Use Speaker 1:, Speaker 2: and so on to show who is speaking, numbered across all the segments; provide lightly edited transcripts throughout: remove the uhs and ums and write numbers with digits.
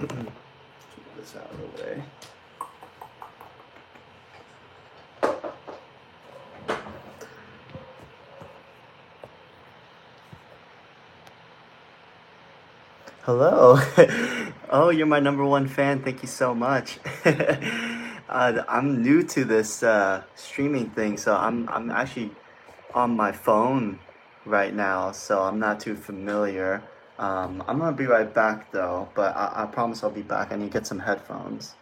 Speaker 1: this out of the way. Hello. Oh, you're my number one fan. Thank you so much. I'm new to this streaming thing, so I'm actually on my phone right now, so I'm not too familiar. I'm gonna be right back though, but I promise I'll be back. I need to get some headphones.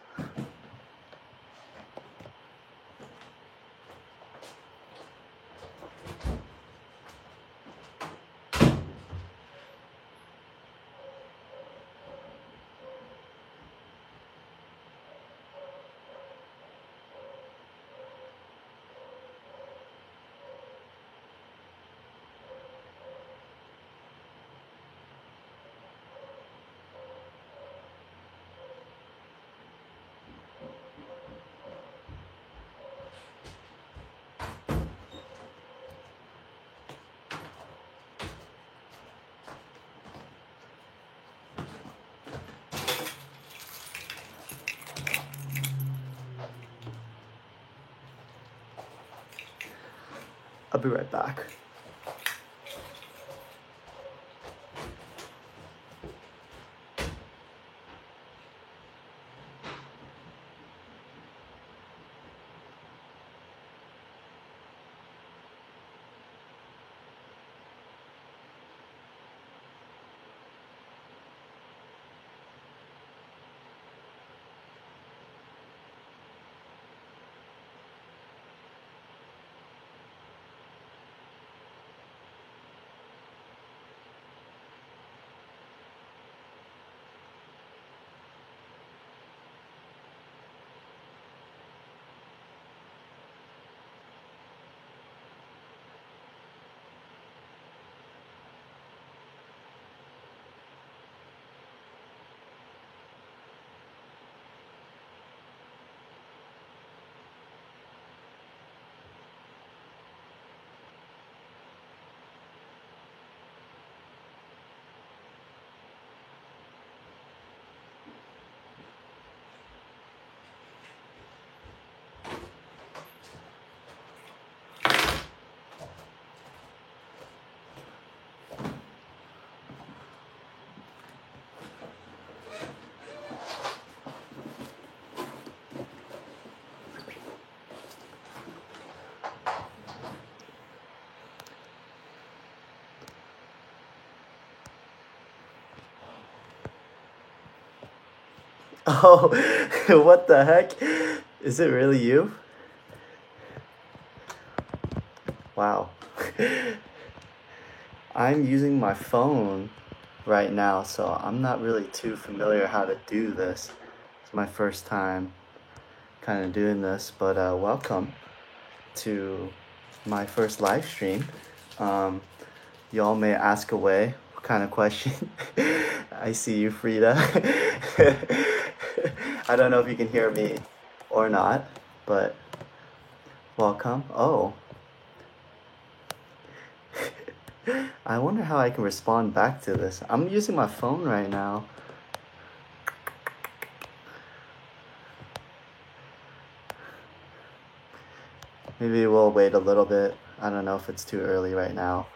Speaker 1: I'll be right back. Oh, what the heck? Is it really you? Wow. I'm using my phone right now, so I'm not really too familiar how to do this. It's my first time kind of doing this, but welcome to my first live stream. Um, y'all may ask away what kind of question. I see you, Frida. I don't know if you can hear me or not, but welcome. Oh. I wonder how I can respond back to this. I'm using my phone right now. Maybe we'll wait a little bit. I don't know if it's too early right now.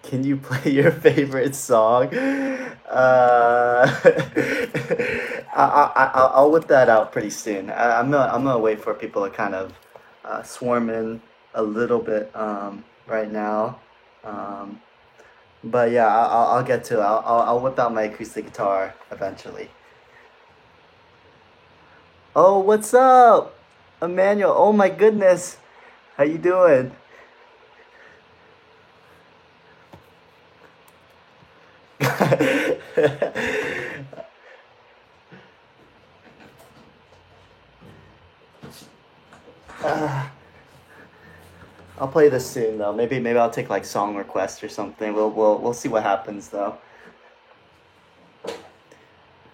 Speaker 1: Can you play your favorite song? I'll whip that out pretty soon. I'm gonna wait for people to kind of swarm in a little bit right now. Um, but yeah, I'll get to it. I'll whip out my acoustic guitar eventually. Oh, what's up, Emmanuel? Oh my goodness, how you doing? Uh, I'll play this soon though. Maybe I'll take like song requests or something. We'll see what happens though.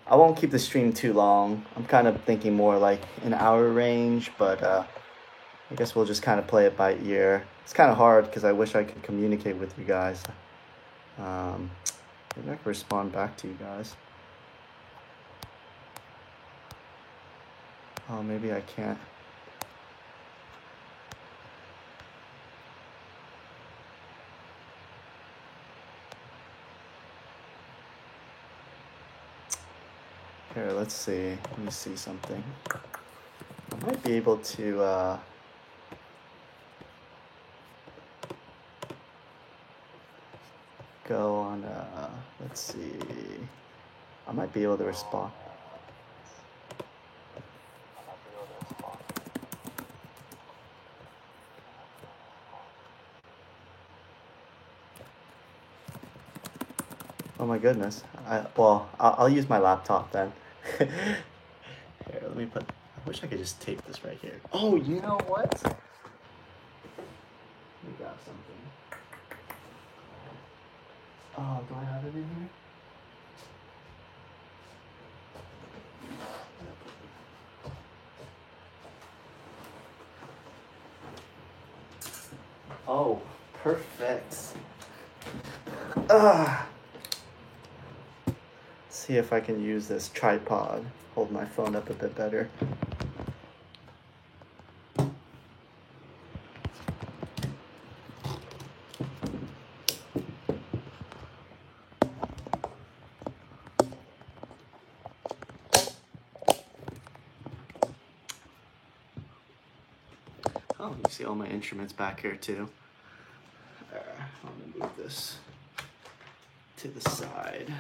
Speaker 1: I won't keep the stream too long. I'm kind of thinking more like an hour range, but I guess we'll just kind of play it by ear. It's kind of hard because I wish I could communicate with you guys. Um, Maybe I can respond back to you guys. Oh, maybe I can't. Here, let's see. Let me see something. I might be able to go on, let's see. I might be able to respond. Oh my goodness. I'll use my laptop then. Here, let me put. I wish I could just tape this right here. Oh, you know what? We got something. Oh, do I have it in here? Oh, perfect. See if I can use this tripod. Hold my phone up a bit better. Oh, you see all my instruments back here too. I'm gonna move this to the side.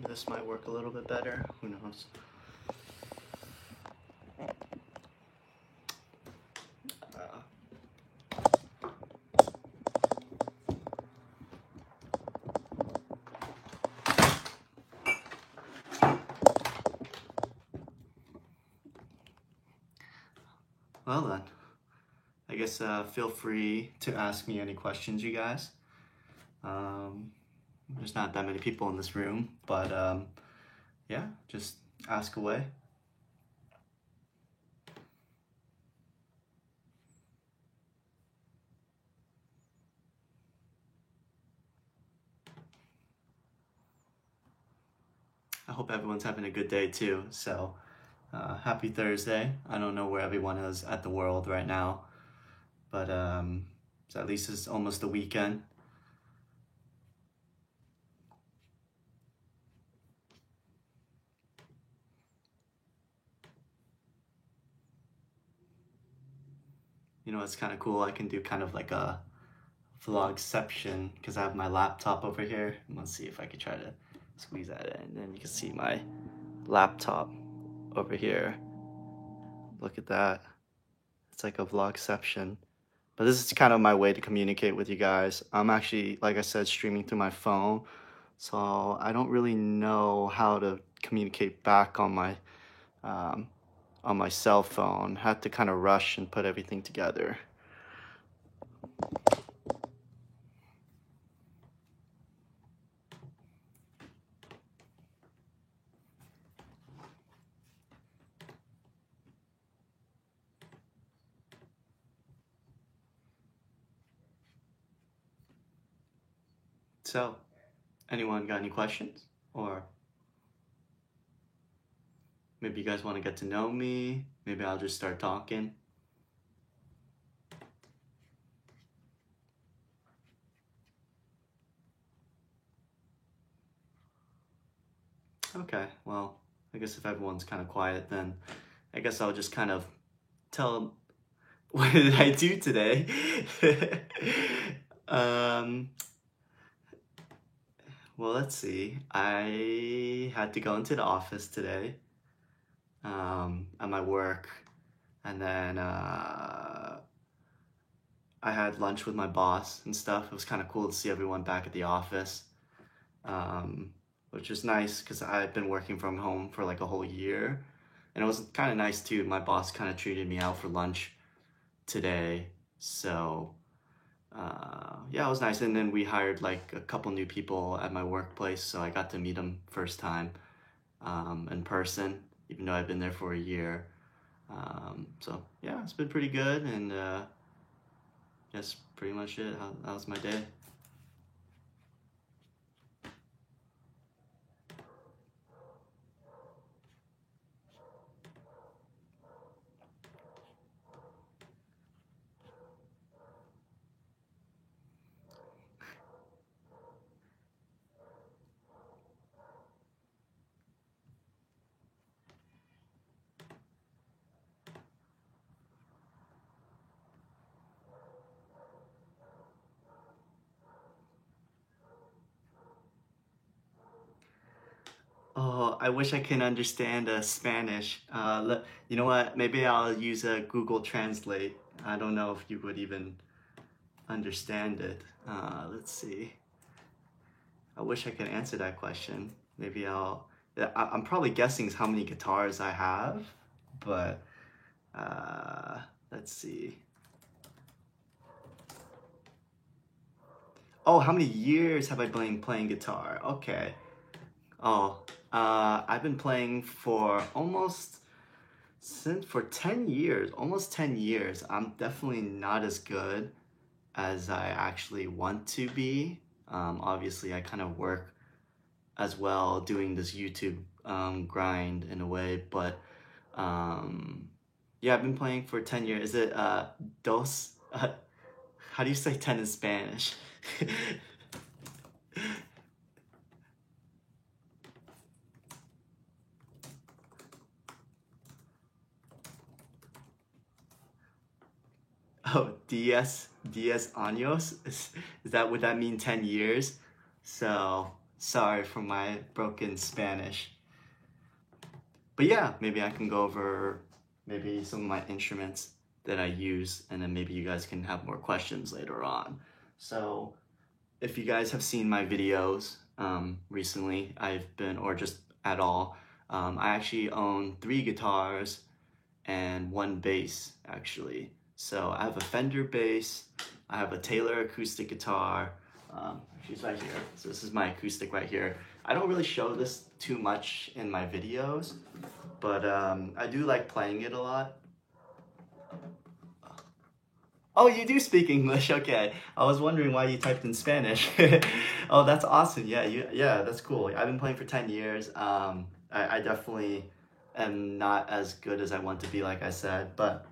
Speaker 1: This might work a little bit better. Who knows? Well then, I guess feel free to ask me any questions, you guys. There's not that many people in this room, but yeah, just ask away. I hope everyone's having a good day too. So happy Thursday. I don't know where everyone is at the world right now, but so at least it's almost the weekend. You know, it's kind of cool. I can do kind of like a vlogception because I have my laptop over here. Let's see if I can try to squeeze that in. And then you can see my laptop over here. Look at that. It's like a vlogception. But this is kind of my way to communicate with you guys. I'm actually, like I said, streaming through my phone. So I don't really know how to communicate back on my cell phone. Had to kind of rush and put everything together. So, anyone got any questions? Or maybe you guys want to get to know me? Maybe I'll just start talking. Okay, well, I guess if everyone's kind of quiet, then I guess I'll just kind of tell them what did I do today. Well, let's see. I had to go into the office today at my work, and then I had lunch with my boss and stuff. It was kind of cool to see everyone back at the office. which is nice because I've been working from home for like a whole year. And it was kind of nice too. My boss kind of treated me out for lunch today. So yeah, it was nice. And then we hired like a couple new people at my workplace. So I got to meet them first time in person, even though I've been there for a year. So yeah, it's been pretty good. And that's pretty much it. How's my day? Oh, I wish I can understand Spanish. You know what? Maybe I'll use a Google Translate. I don't know if you would even understand it. Let's see. I wish I could answer that question. Maybe I'm probably guessing how many guitars I have, but uh, let's see. Oh, how many years have I been playing guitar? Okay. Oh, I've been playing for for 10 years, almost 10 years. I'm definitely not as good as I actually want to be. Obviously, I kind of work as well doing this YouTube grind in a way, but yeah, I've been playing for 10 years. Is it dos? How do you say 10 in Spanish? Oh, diez años? Is that would that mean 10 years? So, sorry for my broken Spanish. But yeah, maybe I can go over maybe some of my instruments that I use, and then maybe you guys can have more questions later on. So, if you guys have seen my videos recently, or just at all, I actually own 3 guitars and 1 bass, actually. So I have a Fender bass, I have a Taylor acoustic guitar. She's right here. So this is my acoustic right here. I don't really show this too much in my videos, but I do like playing it a lot. Oh, you do speak English. Okay. I was wondering why you typed in Spanish. Oh, that's awesome. Yeah, yeah, that's cool. I've been playing for 10 years. I definitely am not as good as I want to be, like I said, but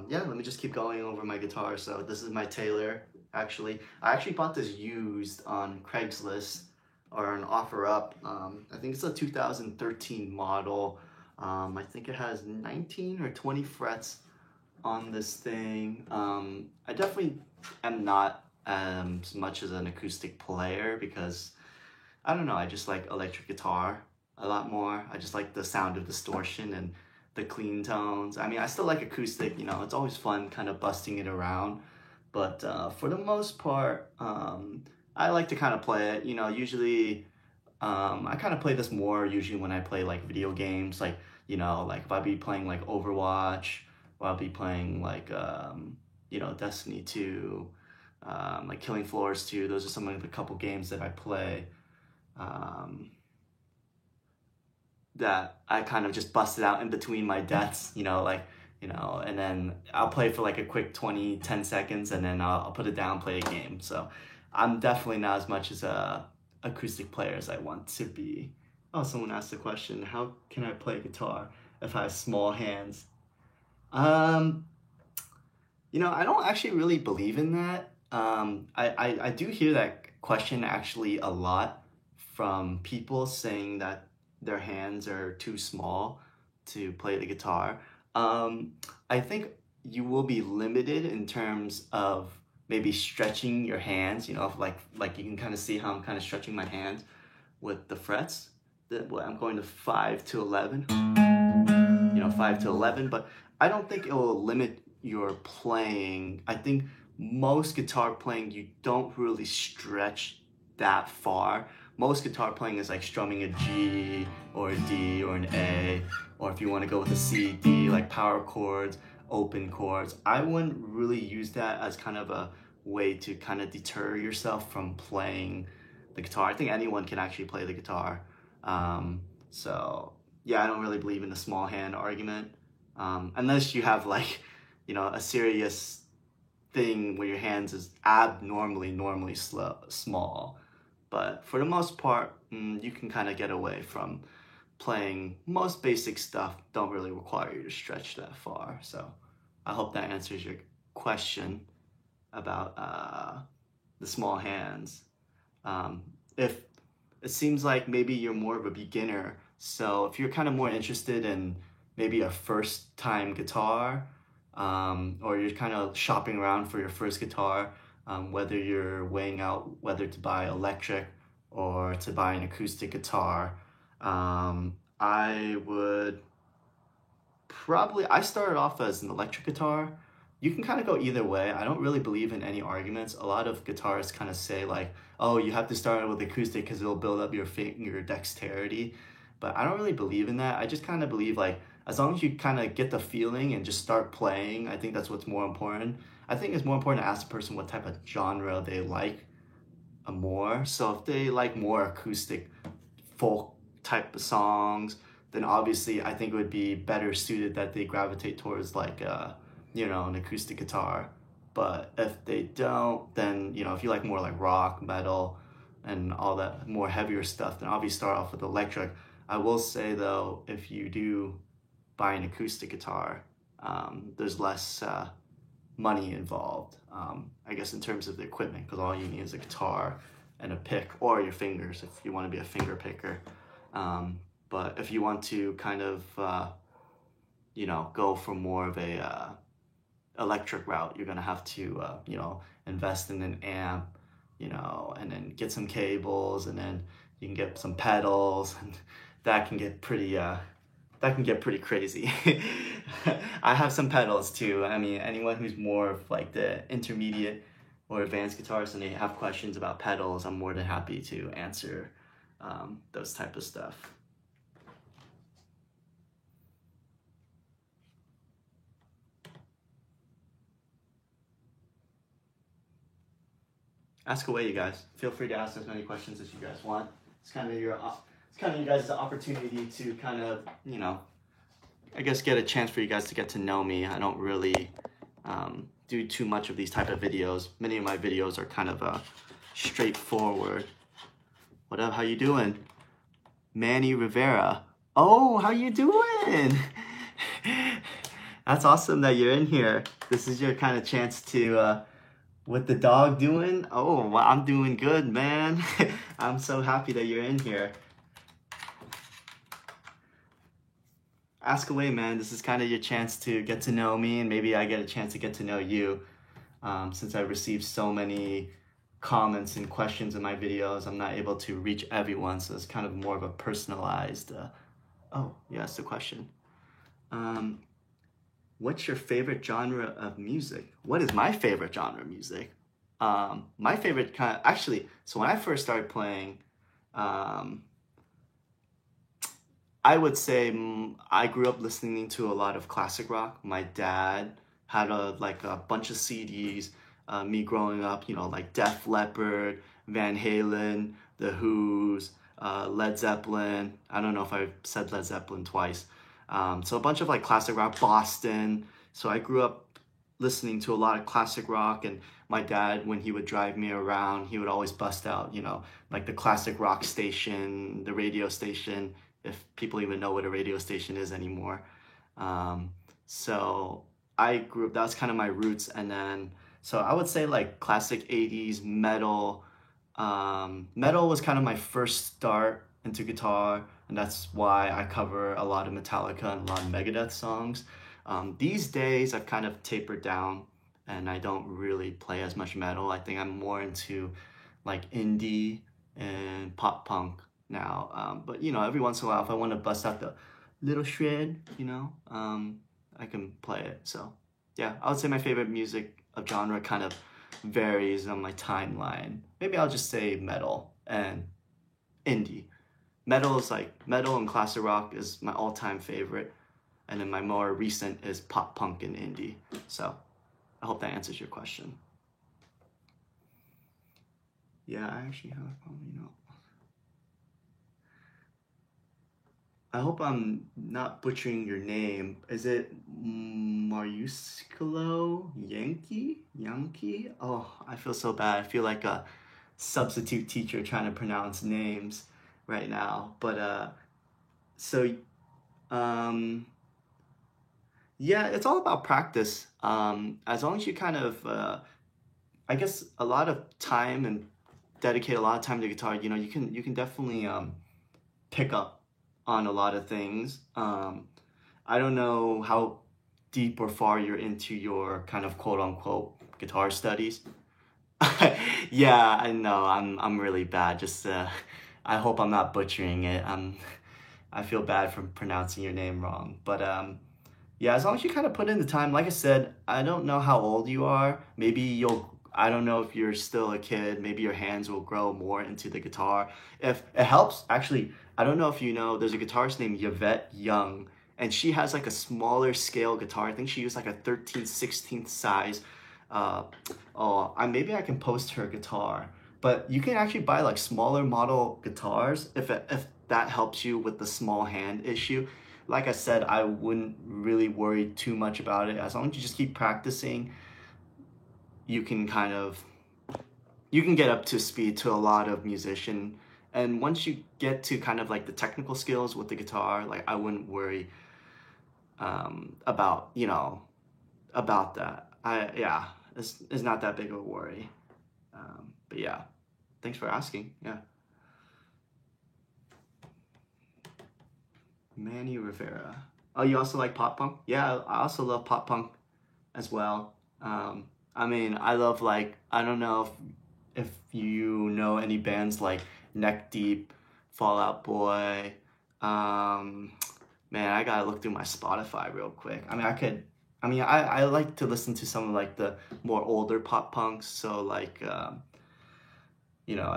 Speaker 1: yeah, let me just keep going over my guitar. So this is my Taylor, actually. I actually bought this used on Craigslist or an OfferUp. I think it's a 2013 model. I think it has 19 or 20 frets on this thing. I definitely am not as much as an acoustic player because I don't know, I just like electric guitar a lot more. I just like the sound of distortion and the clean tones. I mean, I still like acoustic, you know, it's always fun kind of busting it around. But for the most part, I like to kind of play it, you know, usually I kind of play this more usually when I play like video games, like, you know, like if I be playing like Overwatch, or I'll be playing like, you know, Destiny 2, like Killing Floors 2. Those are some of the couple games that I play um, that I kind of just busted out in between my deaths, you know, like, you know, and then I'll play for like a quick 10 seconds and then I'll put it down, play a game. So I'm definitely not as much as a acoustic player as I want to be. Oh, someone asked the question, how can I play guitar if I have small hands? Um, you know, I don't actually really believe in that. I do hear that question actually a lot from people saying that their hands are too small to play the guitar. I think you will be limited in terms of maybe stretching your hands, you know, if like you can kind of see how I'm kind of stretching my hands with the frets. I'm going to 5 to 11, you know, 5 to 11, but I don't think it will limit your playing. I think most guitar playing, you don't really stretch that far, most guitar playing is like strumming a G or a D or an A, or if you want to go with a C, D, like power chords, open chords. I wouldn't really use that as kind of a way to kind of deter yourself from playing the guitar. I think anyone can actually play the guitar. So yeah, I don't really believe in the small hand argument, unless you have like, a serious thing where your hands is normally small. But for the most part, you can kind of get away from playing. Most basic stuff don't really require you to stretch that far. So I hope that answers your question about the small hands. If it seems like maybe you're more of a beginner, so if you're kind of more interested in maybe a first time guitar, or you're kind of shopping around for your first guitar, whether you're weighing out whether to buy electric or to buy an acoustic guitar, I started off as an electric guitar. You can kind of go either way. I don't really believe in any arguments. A lot of guitarists kind of say like, oh, you have to start with acoustic because it'll build up your finger dexterity. But I don't really believe in that. I just kind of believe like, as long as you kind of get the feeling and just start playing, I think that's what's more important. I think it's more important to ask the person what type of genre they like more. So if they like more acoustic folk type of songs, then obviously I think it would be better suited that they gravitate towards like an acoustic guitar. But if they don't, then if you like more like rock, metal, and all that more heavier stuff, then obviously start off with electric. I will say though, if you do buy an acoustic guitar, there's less money involved, I guess, in terms of the equipment, because all you need is a guitar and a pick, or your fingers if you want to be a finger picker. But if you want to kind of go for more of a electric route, you're gonna have to invest in an amp, and then get some cables, and then you can get some pedals, and that can get pretty crazy. I have some pedals too. I mean, anyone who's more of like the intermediate or advanced guitarist and they have questions about pedals, I'm more than happy to answer those type of stuff. Ask away, you guys. Feel free to ask as many questions as you guys want. It's kind of you guys' opportunity to kind of, I guess get a chance for you guys to get to know me. I don't really do too much of these type of videos. Many of my videos are kind of straightforward. What up? How you doing? Manny Rivera. Oh, how you doing? That's awesome that you're in here. This is your kind of chance to, what the dog doing? Oh, well, I'm doing good, man. I'm so happy that you're in here. Ask away, man. This is kind of your chance to get to know me, and maybe I get a chance to get to know you. Since I've received so many comments and questions in my videos, I'm not able to reach everyone, so it's kind of more of a personalized, oh, yeah, that's the question. What's your favorite genre of music? What is my favorite genre of music? My favorite so when I first started playing, I would say I grew up listening to a lot of classic rock. My dad had a bunch of CDs. Me growing up, like Def Leppard, Van Halen, The Who's, Led Zeppelin. I don't know if I said Led Zeppelin twice. So a bunch of like classic rock, Boston. So I grew up listening to a lot of classic rock, and my dad, when he would drive me around, he would always bust out, like the classic rock station, the radio station, if people even know what a radio station is anymore. So I grew up, that was kind of my roots. And then, so I would say like classic 80s metal. Metal was kind of my first start into guitar, and that's why I cover a lot of Metallica and a lot of Megadeth songs. These days I've kind of tapered down and I don't really play as much metal. I think I'm more into like indie and pop punk now. But every once in a while, if I want to bust out the little shred, I can play it. So yeah, I would say my favorite music of genre kind of varies on my timeline. Maybe I'll just say metal. And indie. Metal is like metal and classic rock is my all-time favorite, and then my more recent is pop punk and indie. So I hope that answers your question. Yeah, I actually have probably. I hope I'm not butchering your name. Is it Mariuscolo Yankee? Yankee? Oh, I feel so bad. I feel like a substitute teacher trying to pronounce names right now. But so um, yeah, it's all about practice. As long as you kind of, I guess, a lot of time and dedicate a lot of time to guitar, you can definitely pick up on a lot of things. I don't know how deep or far you're into your kind of quote unquote guitar studies. Yeah, I know. I'm really bad. Just I hope I'm not butchering it. I feel bad for pronouncing your name wrong. But yeah, as long as you kind of put in the time, like I said, I don't know how old you are. Maybe I don't know if you're still a kid, maybe your hands will grow more into the guitar. If it helps, actually, I don't know if you know, there's a guitarist named Yvette Young, and she has like a smaller scale guitar. I think she used like a 13th, 16th size. Uh, maybe I can post her guitar. But you can actually buy like smaller model guitars if that helps you with the small hand issue. Like I said, I wouldn't really worry too much about it. As long as you just keep practicing, you can get up to speed to a lot of musician. And once you get to kind of like the technical skills with the guitar, like I wouldn't worry about about that. Yeah, it's not that big of a worry. But yeah, thanks for asking. Yeah. Manny Rivera. Oh, you also like pop punk? Yeah, I also love pop punk as well. I mean, I love like, I don't know if you know any bands like Neck Deep, Fall Out Boy. Um, Man, I gotta look through my Spotify real quick. I like to listen to some of like the more older pop punks. So like, I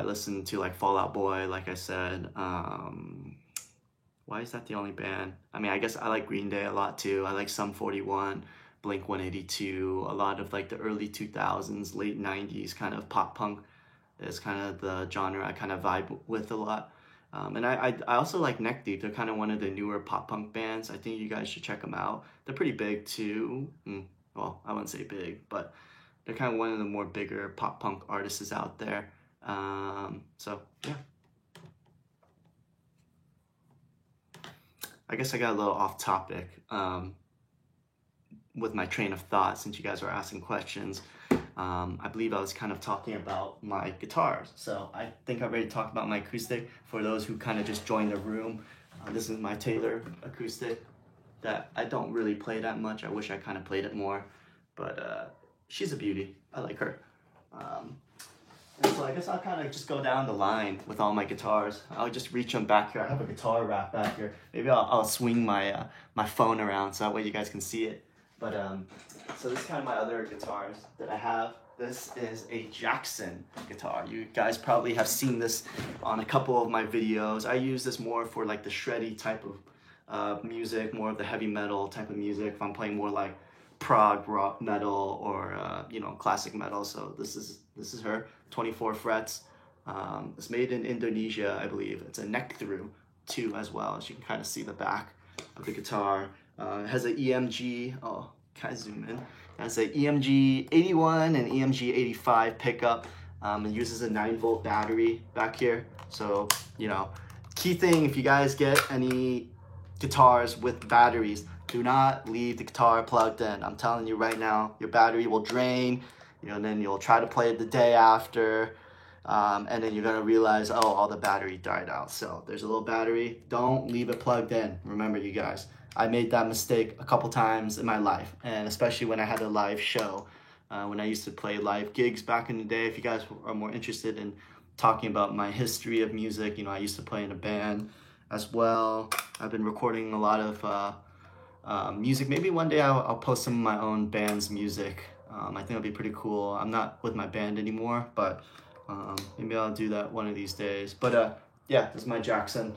Speaker 1: listen to like Fall Out Boy, like I said. Why is that the only band? I mean, I guess I like Green Day a lot too. I like Sum 41, Blink 182, a lot of like the early 2000s, late 90s kind of pop punk is kind of the genre I kind of vibe with a lot. And I also like Neck Deep. They're kind of one of the newer pop punk bands. I think you guys should check them out. They're pretty big too. Well, I wouldn't say big, but they're kind of one of the more bigger pop punk artists out there. So yeah. I guess I got a little off topic with my train of thought since you guys were asking questions. I believe I was kind of talking about my guitars. So I think I already talked about my acoustic. For those who kind of just joined the room, this is my Taylor acoustic that I don't really play that much. I wish I kind of played it more, but she's a beauty. I like her. And so I guess I'll kind of just go down the line with all my guitars. I'll just reach them back here. I have a guitar rack back here. Maybe I'll swing my phone around so that way you guys can see it. But so this is kind of my other guitars that I have. This is a Jackson guitar. You guys probably have seen this on a couple of my videos. I use this more for like the shreddy type of music, more of the heavy metal type of music. If I'm playing more like prog rock metal or classic metal. So this is her 24 frets. It's made in Indonesia, I believe. It's a neck through too as well, as you can kind of see the back of the guitar. It has an EMG, can I zoom in? It has an EMG 81 and EMG 85 pickup. It uses a 9-volt battery back here. So, key thing, if you guys get any guitars with batteries, do not leave the guitar plugged in. I'm telling you right now, your battery will drain, then you'll try to play it the day after, and then you're gonna realize, all the battery died out. So there's a little battery, don't leave it plugged in. Remember, you guys, I made that mistake a couple times in my life, and especially when I had a live show, when I used to play live gigs back in the day. If you guys are more interested in talking about my history of music, I used to play in a band as well. I've been recording a lot of music. Maybe one day I'll post some of my own band's music. I think it'll be pretty cool. I'm not with my band anymore, but maybe I'll do that one of these days. But yeah, this is my Jackson.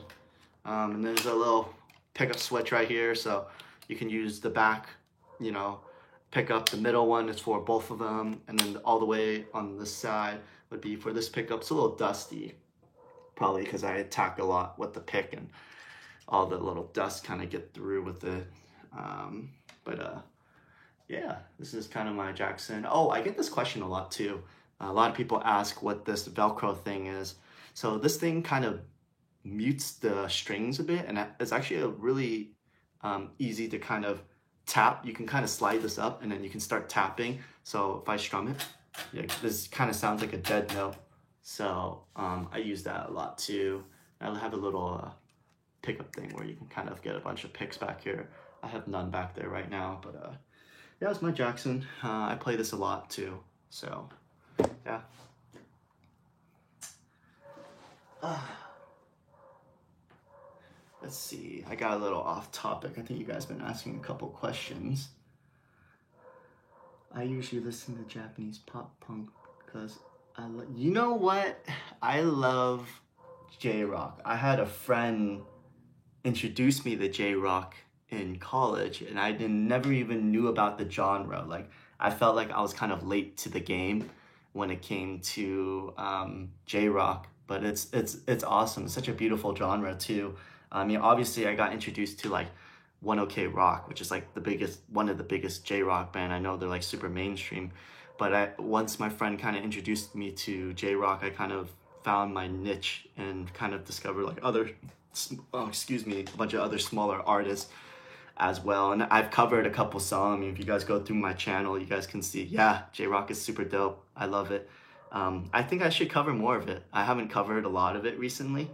Speaker 1: And there's a little pickup switch right here, so you can use the back, you know, pick up. The middle one is for both of them, and then all the way on this side would be for this pickup. It's a little dusty, probably because I attack a lot with the pick and all the little dust kind of get through with it. Yeah, this is kind of my Jackson. Oh, I get this question a lot too. A lot of people ask what this Velcro thing is. So this thing kind of mutes the strings a bit, and it's actually a really easy to kind of tap. You can kind of slide this up, and then you can start tapping. So if I strum it, yeah, this kind of sounds like a dead note. So I use that a lot too. I have a little pickup thing where you can kind of get a bunch of picks back here. I have none back there right now, but yeah, it's my Jackson. I play this a lot too, so yeah. Let's see, I got a little off topic. I think you guys been asking a couple questions. I usually listen to Japanese pop punk because you know what? I love J-Rock. I had a friend introduce me to J-Rock in college, and I never even knew about the genre. Like, I felt like I was kind of late to the game when it came to J-Rock, but it's awesome. It's such a beautiful genre too. I mean, obviously I got introduced to like 1OK Rock, which is like one of the biggest J-Rock band. I know they're like super mainstream, but once my friend kind of introduced me to J-Rock, I kind of found my niche and kind of discovered like a bunch of other smaller artists as well. And I've covered a couple songs. I mean, if you guys go through my channel, you guys can see, yeah, J-Rock is super dope. I love it. I think I should cover more of it. I haven't covered a lot of it recently,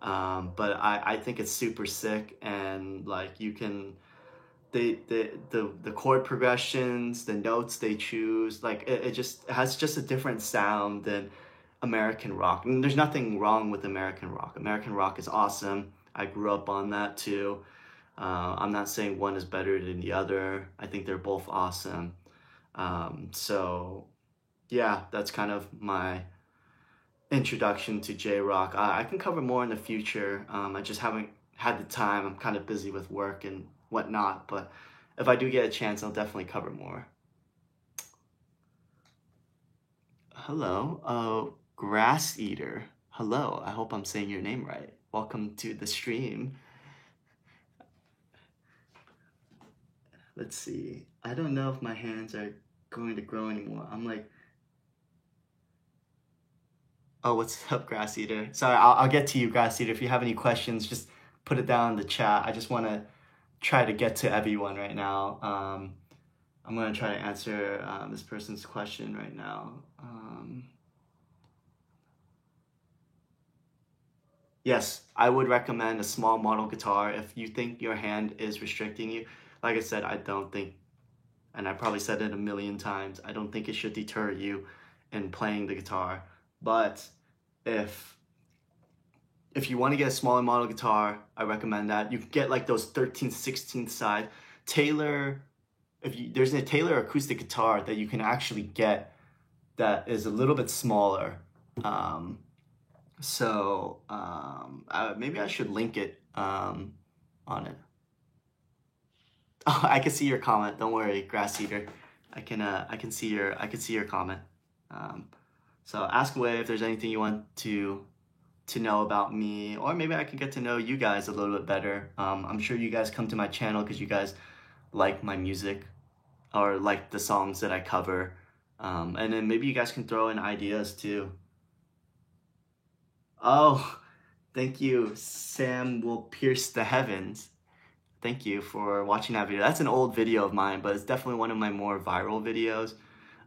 Speaker 1: but I think it's super sick. And like, you can, the chord progressions, the notes they choose, like it has just a different sound than American rock. And there's nothing wrong with American rock. American rock is awesome. I grew up on that too. I'm not saying one is better than the other. I think they're both awesome. So yeah, that's kind of my introduction to J-Rock. I can cover more in the future. I just haven't had the time. I'm kind of busy with work and whatnot, but if I do get a chance, I'll definitely cover more. Hello, Grass Eater. Hello, I hope I'm saying your name right. Welcome to the stream. Let's see. I don't know if my hands are going to grow anymore. I'm like, oh, what's up, Grass Eater? Sorry, I'll get to you, Grass Eater. If you have any questions, just put it down in the chat. I just want to try to get to everyone right now. I'm going to try to answer this person's question right now. Yes, I would recommend a small model guitar if you think your hand is restricting you. Like I said, I don't think, and I probably said it a million times, I don't think it should deter you in playing the guitar. But if you want to get a smaller model guitar, I recommend that. You can get like those 13th, 16th size. Taylor, there's a Taylor acoustic guitar that you can actually get that is a little bit smaller. Maybe I should link it on it. Oh, I can see your comment. Don't worry, Grass Eater. I can see your comment. So ask away if there's anything you want to know about me, or maybe I can get to know you guys a little bit better. I'm sure you guys come to my channel because you guys like my music or like the songs that I cover. And then maybe you guys can throw in ideas too. Oh, thank you. Sam will pierce the heavens. Thank you for watching that video. That's an old video of mine, but it's definitely one of my more viral videos.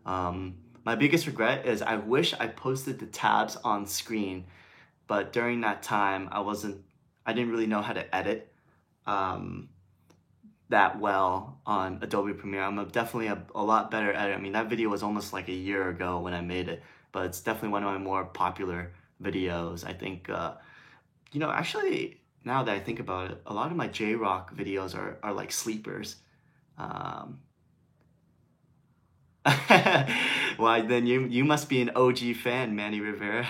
Speaker 1: My biggest regret is I wish I posted the tabs on screen, but during that time, I didn't really know how to edit that well on Adobe Premiere. I'm definitely a lot better at it. I mean, that video was almost like a year ago when I made it, but it's definitely one of my more popular videos. I think, actually, now that I think about it, a lot of my J-Rock videos are like sleepers. Well, then you must be an OG fan, Manny Rivera.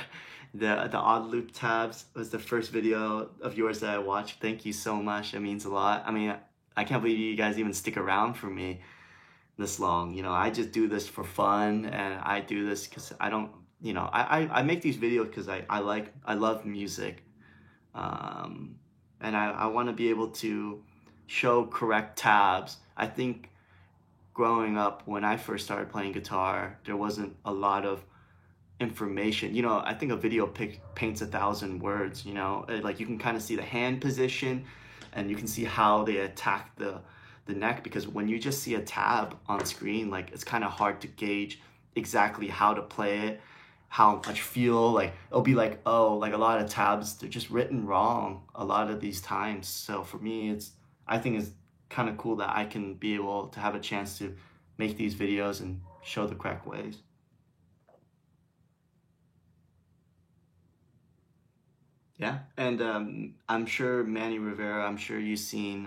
Speaker 1: The odd loop tabs was the first video of yours that I watched. Thank you so much. It means a lot. I mean, I can't believe you guys even stick around for me this long. You know, I just do this for fun, and I do this because I don't, you know, I make these videos because I love music. And I want to be able to show correct tabs. I think growing up, when I first started playing guitar, there wasn't a lot of information. You know, I think a video paints 1,000 words, you know, like you can kind of see the hand position, and you can see how they attack the neck, because when you just see a tab on screen, like it's kind of hard to gauge exactly how to play it, how much feel. Like it'll be like, oh, like a lot of tabs, they're just written wrong a lot of these times. So for me, I think it's kind of cool that I can be able to have a chance to make these videos and show the correct ways. Yeah, and I'm sure Manny Rivera, I'm sure you've seen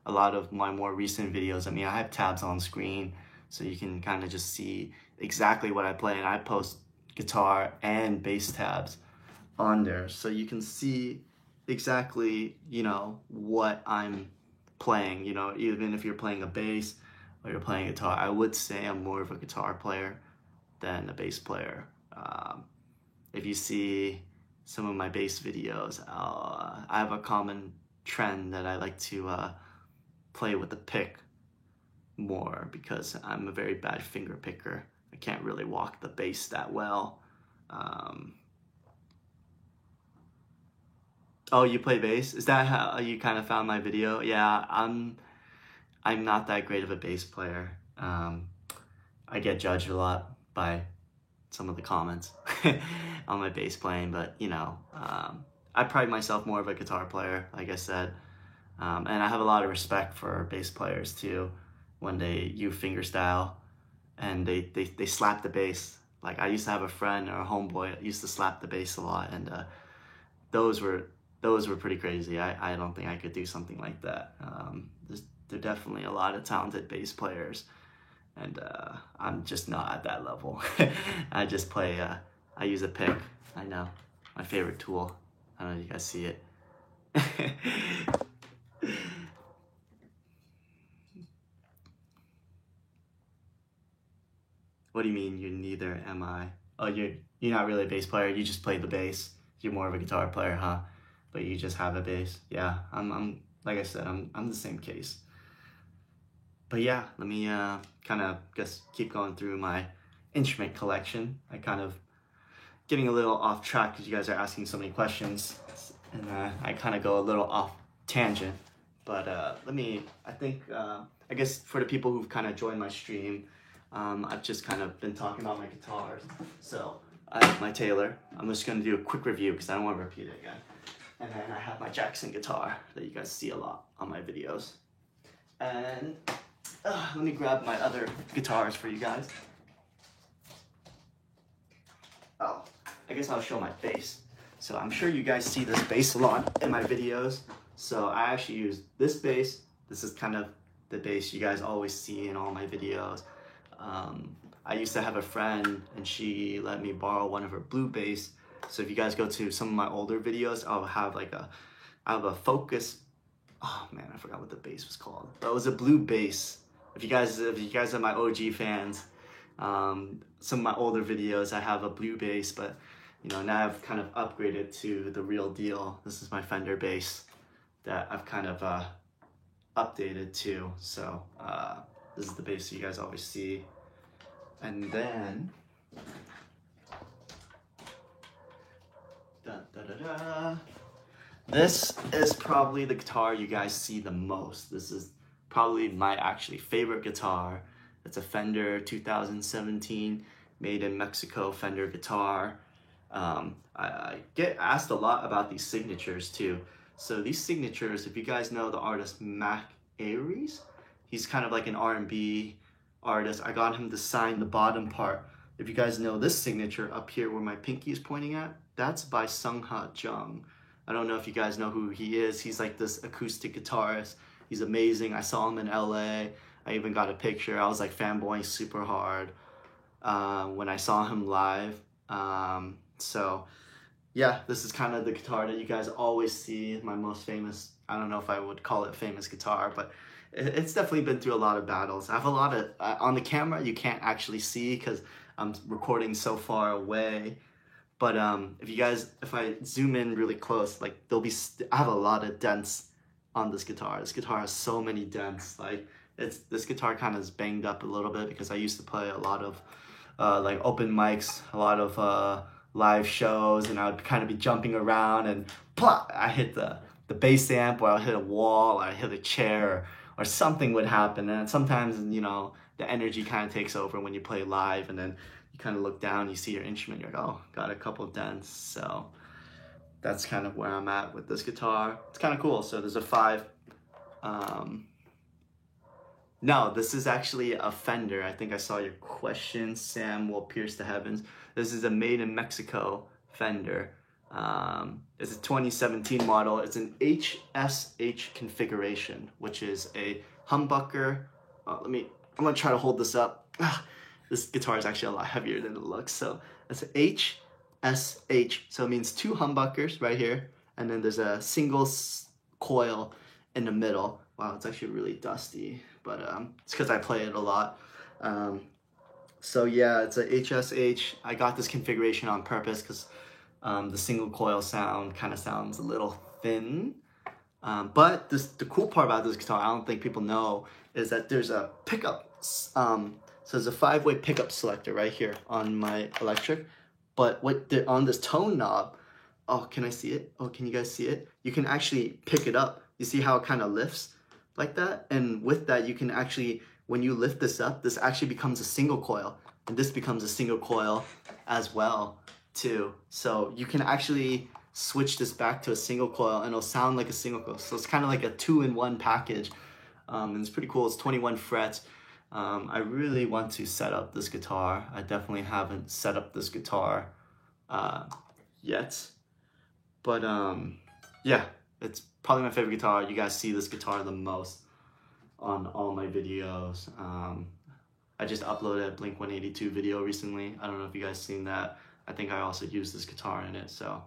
Speaker 1: a lot of my more recent videos. I mean, I have tabs on screen, so you can kind of just see exactly what I play, and I post guitar and bass tabs on there, so you can see exactly, you know, what I'm playing. You know, even if you're playing a bass or you're playing guitar, I would say I'm more of a guitar player than a bass player. If you see some of my bass videos, I have a common trend that I like to play with the pick more, because I'm a very bad finger picker. I can't really walk the bass that well. Oh, you play bass? Is that how you kind of found my video? Yeah, I'm not that great of a bass player. I get judged a lot by some of the comments on my bass playing, but you know, I pride myself more of a guitar player, like I said, and I have a lot of respect for bass players too, when they use fingerstyle and they slap the bass. Like I used to have a friend or a homeboy that used to slap the bass a lot, and those were pretty crazy. I don't think I could do something like that. There are definitely a lot of talented bass players, and I'm just not at that level. I just play, I use a pick. I know, my favorite tool. I don't know if you guys see it. What do you mean you're neither am I? Oh, you're not really a bass player, you just play the bass. You're more of a guitar player, huh? But you just have a bass. Yeah, I'm like I said, I'm the same case. But yeah, let me kind of just keep going through my instrument collection. I kind of getting a little off track because you guys are asking so many questions, and I kind of go a little off tangent. But I guess for the people who've kind of joined my stream, I've just kind of been talking about my guitars. So I have my Taylor. I'm just gonna do a quick review because I don't want to repeat it again. And then I have my Jackson guitar that you guys see a lot on my videos. And let me grab my other guitars for you guys. Oh, I guess I'll show my bass. So I'm sure you guys see this bass a lot in my videos. So I actually use this bass. This is kind of the bass you guys always see in all my videos. I used to have a friend, and she let me borrow one of her blue bass. So if you guys go to some of my older videos, I have a Focus. Oh man, I forgot what the bass was called. But it was a blue bass. If you guys are my OG fans, some of my older videos, I have a blue bass, but you know, now I've kind of upgraded to the real deal. This is my Fender bass that I've kind of updated to. So this is the bass you guys always see. And then this is probably the guitar you guys see the most. This is probably my actually favorite guitar. It's a Fender 2017 made in Mexico Fender guitar. I get asked a lot about these signatures too. So these signatures, if you guys know the artist Mac Ayres, he's kind of like an R&B artist. I got him to sign the bottom part. If you guys know this signature up here where my pinky is pointing at, that's by Sung-Ha Jung. I don't know if you guys know who he is. He's like this acoustic guitarist. He's amazing. I saw him in LA. I even got a picture. I was like fanboying super hard when I saw him live. So yeah, this is kind of the guitar that you guys always see, my most famous, I don't know if I would call it famous guitar, but it's definitely been through a lot of battles. I have a lot of, on the camera you can't actually see because I'm recording so far away, but if I zoom in really close, like I have a lot of dents on this guitar. This guitar has so many dents, like this guitar kind of is banged up a little bit because I used to play a lot of like open mics, a lot of live shows, and I would kind of be jumping around and plop, I hit the bass amp, or I'll hit a wall, or I hit a chair, or something would happen. And sometimes, you know, the energy kind of takes over when you play live, and then you kind of look down, you see your instrument, you're like, oh, got a couple of dents. So that's kind of where I'm at with this guitar. It's kind of cool. So there's a 5. No, this is actually a Fender. I think I saw your question. Sam will pierce the heavens. This is a made in Mexico Fender. It's a 2017 model. It's an HSH configuration, which is a humbucker. I'm gonna try to hold this up. This guitar is actually a lot heavier than it looks. So it's an HSH. So it means 2 humbuckers right here, and then there's a single coil in the middle. Wow, it's actually really dusty, but it's because I play it a lot. So yeah, it's a HSH. I got this configuration on purpose because the single coil sound kind of sounds a little thin. But the cool part about this guitar, I don't think people know, is that there's a pickup. So there's a 5-way pickup selector right here on my electric. But on this tone knob, oh, can I see it? Oh, can you guys see it? You can actually pick it up. You see how it kind of lifts like that? And with that, you can actually, when you lift this up, this actually becomes a single coil. And this becomes a single coil as well, too. So you can actually switch this back to a single coil and it'll sound like a single coil. So it's kind of like a 2-in-1 package. And it's pretty cool. It's 21 frets. I really want to set up this guitar. I definitely haven't set up this guitar yet. But yeah, it's probably my favorite guitar. You guys see this guitar the most on all my videos. I just uploaded a Blink-182 video recently. I don't know if you guys seen that. I think I also used this guitar in it. So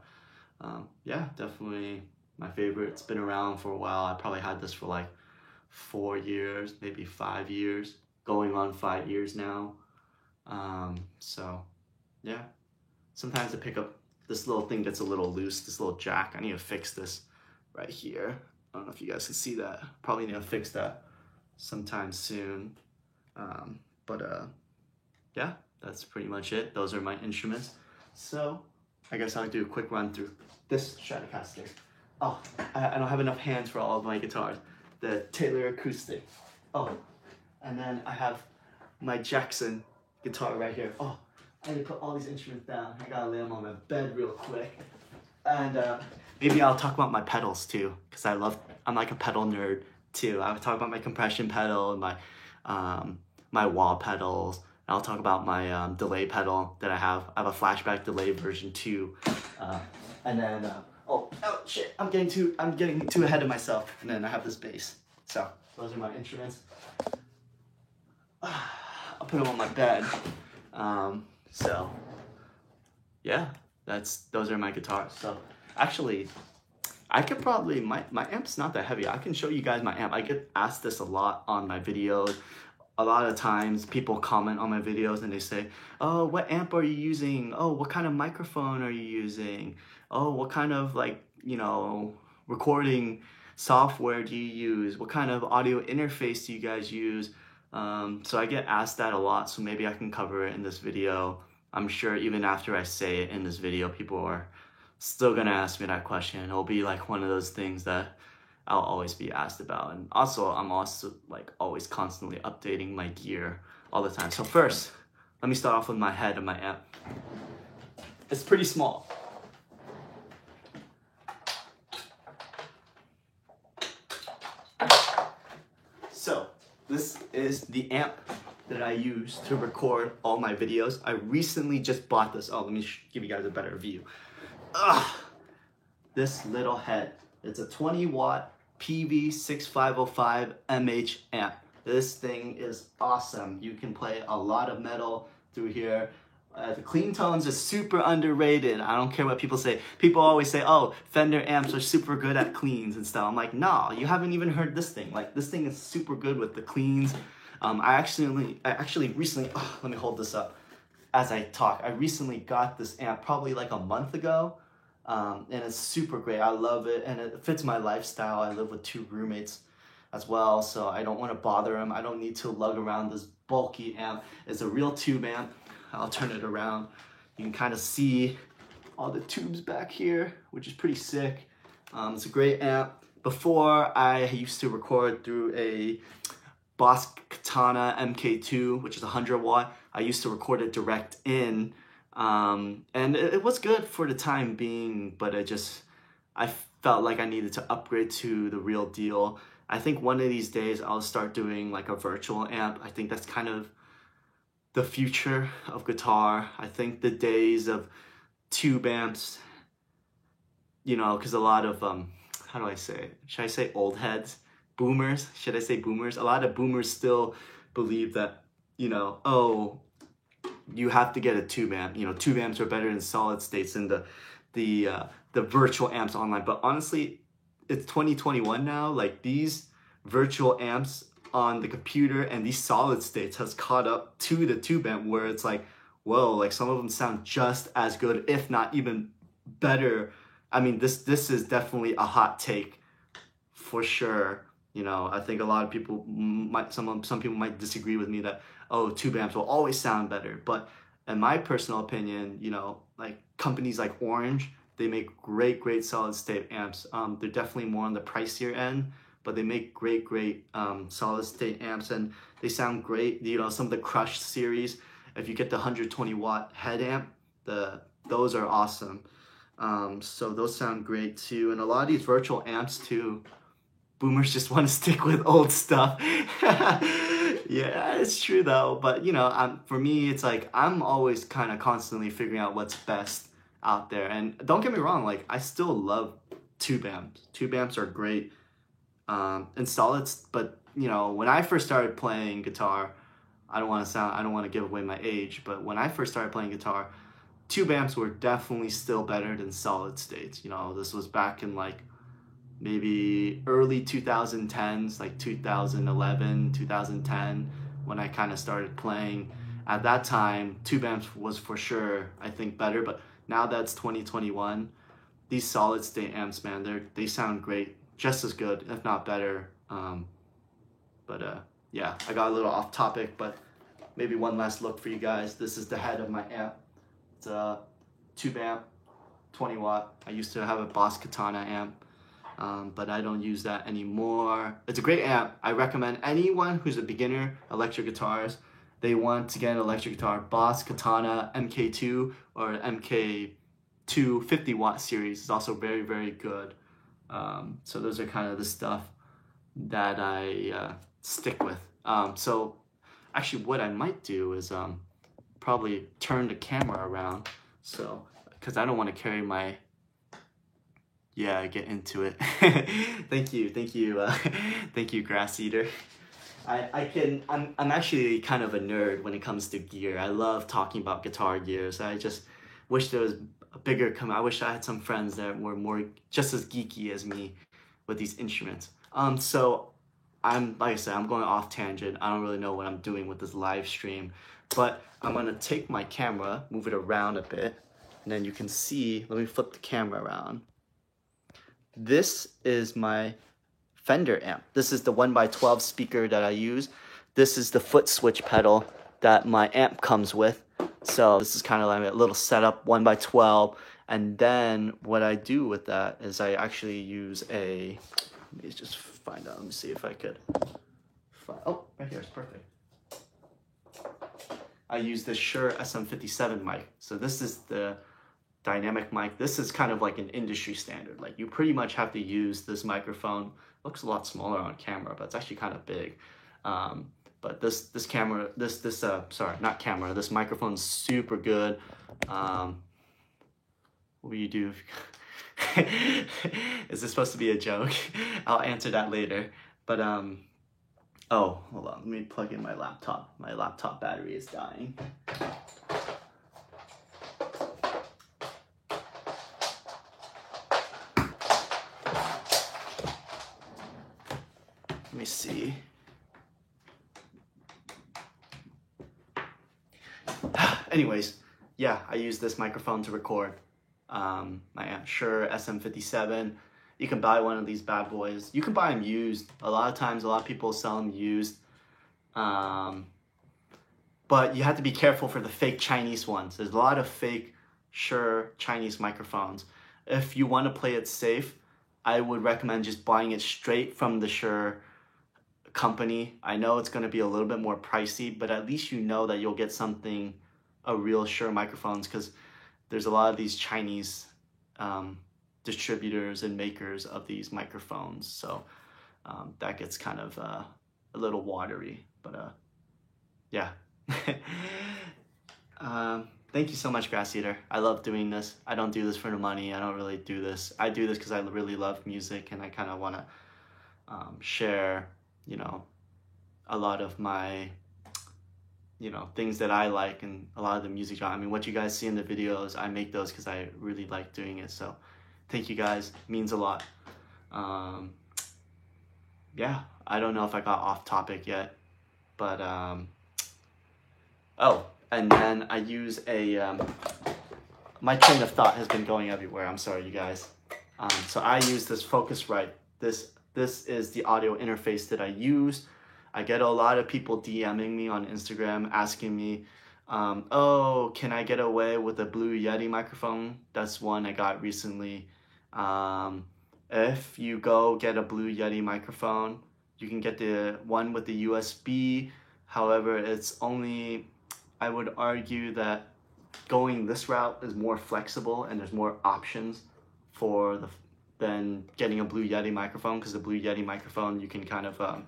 Speaker 1: yeah, definitely my favorite. It's been around for a while. I probably had this for like 4 years, maybe 5 years, going on 5 years now. So yeah, sometimes I pick up this little thing gets a little loose, this little jack. I need to fix this right here. I don't know if you guys can see that. Probably need to fix that sometime soon. Yeah, that's pretty much it. Those are my instruments. So I guess I'll do a quick run through this Stratocaster. Oh, I don't have enough hands for all of my guitars. The Taylor Acoustic. Oh, and then I have my Jackson guitar right here. Oh, I need to put all these instruments down. I gotta lay them on my bed real quick. And maybe I'll talk about my pedals too, because I'm like a pedal nerd too. I would talk about my compression pedal and my wah pedals. And I'll talk about my delay pedal that I have. I have a flashback delay version 2. And then oh shit, I'm getting too ahead of myself. And then I have this bass. So those are my instruments. I'll put them on my bed. So yeah, those are my guitars. So actually, I could probably, my amp's not that heavy. I can show you guys my amp. I get asked this a lot on my videos. A lot of times people comment on my videos and they say, oh, what amp are you using? Oh, what kind of microphone are you using? Oh, what kind of recording software do you use? What kind of audio interface do you guys use? So I get asked that a lot, so maybe I can cover it in this video. I'm sure even after I say it in this video, people are still gonna ask me that question. It'll be like one of those things that I'll always be asked about. And also, I'm also like always constantly updating my gear all the time. So first, let me start off with my head of my amp. It's pretty small. So this is the amp that I use to record all my videos. I recently just bought this. Oh, let me give you guys a better view. This little head. It's a 20-watt PV6505 MH amp. This thing is awesome. You can play a lot of metal through here. The clean tones is super underrated. I don't care what people say. People always say, oh, Fender amps are super good at cleans and stuff. I'm like, nah, you haven't even heard this thing. Like, this thing is super good with the cleans. I actually recently, let me hold this up as I talk. I recently got this amp probably like a month ago. And it's super great. I love it, and it fits my lifestyle. I live with 2 roommates as well, so I don't want to bother them. I don't need to lug around this bulky amp. It's a real tube amp. I'll turn it around. You can kind of see all the tubes back here, which is pretty sick. It's a great amp. Before, I used to record through a Boss Katana MK2, which is 100 watt. I used to record it direct in, and it was good for the time being, but I felt like I needed to upgrade to the real deal. I think one of these days I'll start doing like a virtual amp. I think that's kind of the future of guitar. I think the days of tube amps, you know, because a lot of, how do I say it? Should I say old heads? Boomers? Should I say boomers? A lot of boomers still believe that, you know, oh, you have to get a tube amp. You know, tube amps are better than solid states and the virtual amps online. But honestly, it's 2021 now. Like, these virtual amps on the computer and these solid states has caught up to the tube amp, where it's like, whoa, like some of them sound just as good, if not even better. I mean, this is definitely a hot take for sure. You know, I think a lot of people some people might disagree with me that, oh, tube amps will always sound better. But in my personal opinion, you know, like companies like Orange, they make great solid state amps. They're definitely more on the pricier end, but they make great solid state amps, and they sound great. You know, some of the Crush series, if you get the 120 watt head amp, those are awesome. So those sound great too. And a lot of these virtual amps too, boomers just want to stick with old stuff. Yeah, it's true though. But you know, for me, it's like I'm always kind of constantly figuring out what's best out there. And don't get me wrong, like I still love tube amps. Tube amps are great. And solids, but you know, when I first started playing guitar, I don't want to give away my age, but when I first started playing guitar, tube amps were definitely still better than solid states. You know, this was back in like maybe early 2010s, like 2011, 2010, when I kind of started playing. At that time, tube amps was for sure, I think, better, but now that's 2021. These solid state amps, man, they sound great, just as good, if not better. Yeah, I got a little off topic, but maybe one last look for you guys. This is the head of my amp. It's a tube amp, 20 watt. I used to have a Boss Katana amp, but I don't use that anymore. It's a great amp. I recommend anyone who's a beginner electric guitarist, they want to get an electric guitar, Boss Katana MK2 or MK2 50 watt series is also very good. So those are kind of the stuff that I stick with. So actually what I might do is probably turn the camera around, so because I don't want to carry my, get into it. Thank you thank you, Grass Eater. I'm actually kind of a nerd when it comes to gear. I love talking about guitar gears. I just wish there was a bigger I wish I had some friends that were more just as geeky as me with these instruments. So like I said, I'm going off tangent. I don't really know what I'm doing with this live stream, but I'm gonna take my camera, move it around a bit, and then you can see, let me flip the camera around. This is my Fender amp. This is the 1x12 speaker that I use. This is the foot switch pedal that my amp comes with. So this is kind of like a little setup, 1x12. And then what I do with that is I actually use let me just find out, let me see if I could oh, right here, it's perfect. I use the Shure SM57 mic. So this is the dynamic mic. This is kind of like an industry standard. Like you pretty much have to use this microphone. Looks a lot smaller on camera, but it's actually kind of big. But this microphone's super good. What will you do is this supposed to be a joke? I'll answer that later. But oh, hold on, let me plug in my laptop. My laptop battery is dying. me see. Anyways, yeah, I use this microphone to record. My Shure SM57. You can buy one of these bad boys. You can buy them used. A lot of times, a lot of people sell them used. But you have to be careful for the fake Chinese ones. There's a lot of fake Shure Chinese microphones. If you want to play it safe, I would recommend just buying it straight from the Shure company. I know it's going to be a little bit more pricey, but at least you know that you'll get something, a real Shure microphones, because there's a lot of these Chinese distributors and makers of these microphones. So that gets kind of a little watery, but yeah. Thank you so much, Grass Eater. I love doing this. I don't do this for the money. I don't really do this. I do this because I really love music, and I kind of want to share, you know, a lot of my, you know, things that I like and a lot of the music genre. I mean, what you guys see in the videos, I make those because I really like doing it. So thank you guys. It means a lot. Yeah, I don't know if I got off topic yet, but oh, and then I use a, my train of thought has been going everywhere. I'm sorry, you guys. So I use this Focusrite. This is the audio interface that I use. I get a lot of people DMing me on Instagram asking me, oh, can I get away with a Blue Yeti microphone? That's one I got recently. If you go get a Blue Yeti microphone, you can get the one with the USB. However, it's only, I would argue that going this route is more flexible and there's more options for than getting a Blue Yeti microphone, because the Blue Yeti microphone, you can kind of,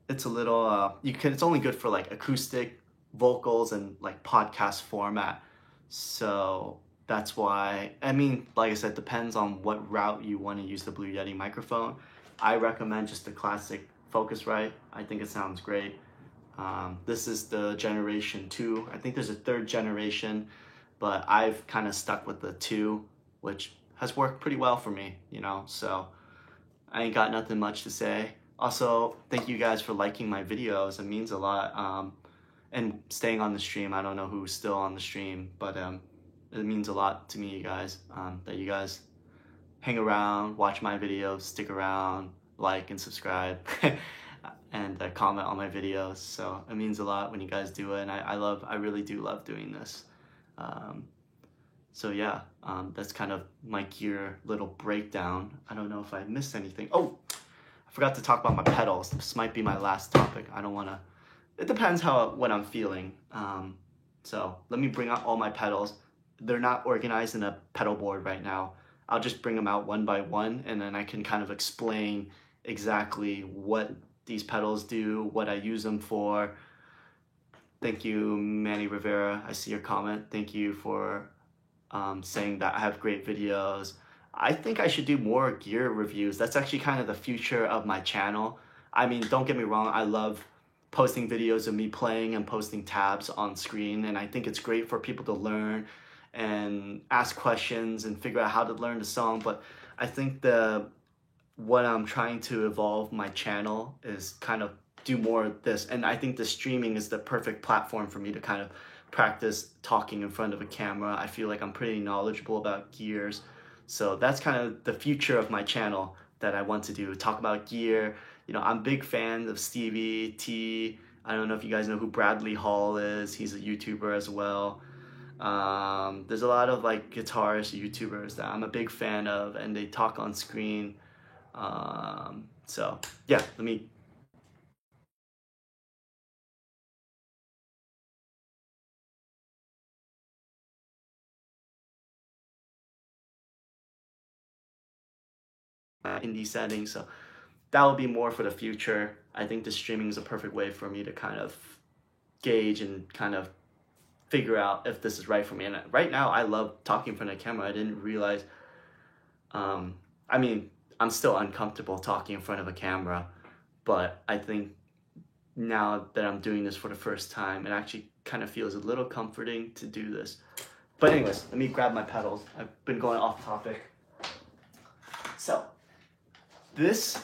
Speaker 1: it's a little, it's only good for like acoustic vocals and like podcast format. So that's why, I mean, like I said, depends on what route you want to use the Blue Yeti microphone. I recommend just the classic Focusrite. I think it sounds great. This is the generation 2. I think there's a 3rd generation, but I've kind of stuck with the 2, which has worked pretty well for me, you know, so I ain't got nothing much to say. Also, thank you guys for liking my videos. It means a lot. And staying on the stream. I don't know who's still on the stream, but it means a lot to me, you guys, that you guys hang around, watch my videos, stick around, like and subscribe, and comment on my videos. So it means a lot when you guys do it, and I really do love doing this. So yeah, that's kind of my gear little breakdown. I don't know if I missed anything. Oh, I forgot to talk about my pedals. This might be my last topic. I don't want to, it depends what I'm feeling. So let me bring out all my pedals. They're not organized in a pedal board right now. I'll just bring them out one by one, and then I can kind of explain exactly what these pedals do, what I use them for. Thank you, Manny Rivera. I see your comment. Thank you for saying that I have great videos. I think I should do more gear reviews. That's actually kind of the future of my channel. I mean, don't get me wrong, I love posting videos of me playing and posting tabs on screen, and I think it's great for people to learn and ask questions and figure out how to learn the song. But I think what I'm trying to evolve my channel is kind of do more of this, and I think the streaming is the perfect platform for me to kind of practice talking in front of a camera. I feel like I'm pretty knowledgeable about gears, so that's kind of the future of my channel that I want to do, talk about gear. You know, I'm a big fan of Stevie T. I don't know if you guys know who Bradley Hall is. He's a YouTuber as well. There's a lot of like guitarist YouTubers that I'm a big fan of, and they talk on screen. So yeah, let me in these settings. So that will be more for the future. I think the streaming is a perfect way for me to kind of gauge and kind of figure out if this is right for me. And right now, I love talking in front of the camera. I didn't realize, I mean, I'm still uncomfortable talking in front of a camera, but I think now that I'm doing this for the first time, it actually kind of feels a little comforting to do this. But anyways, let me grab my pedals. I've been going off topic. So this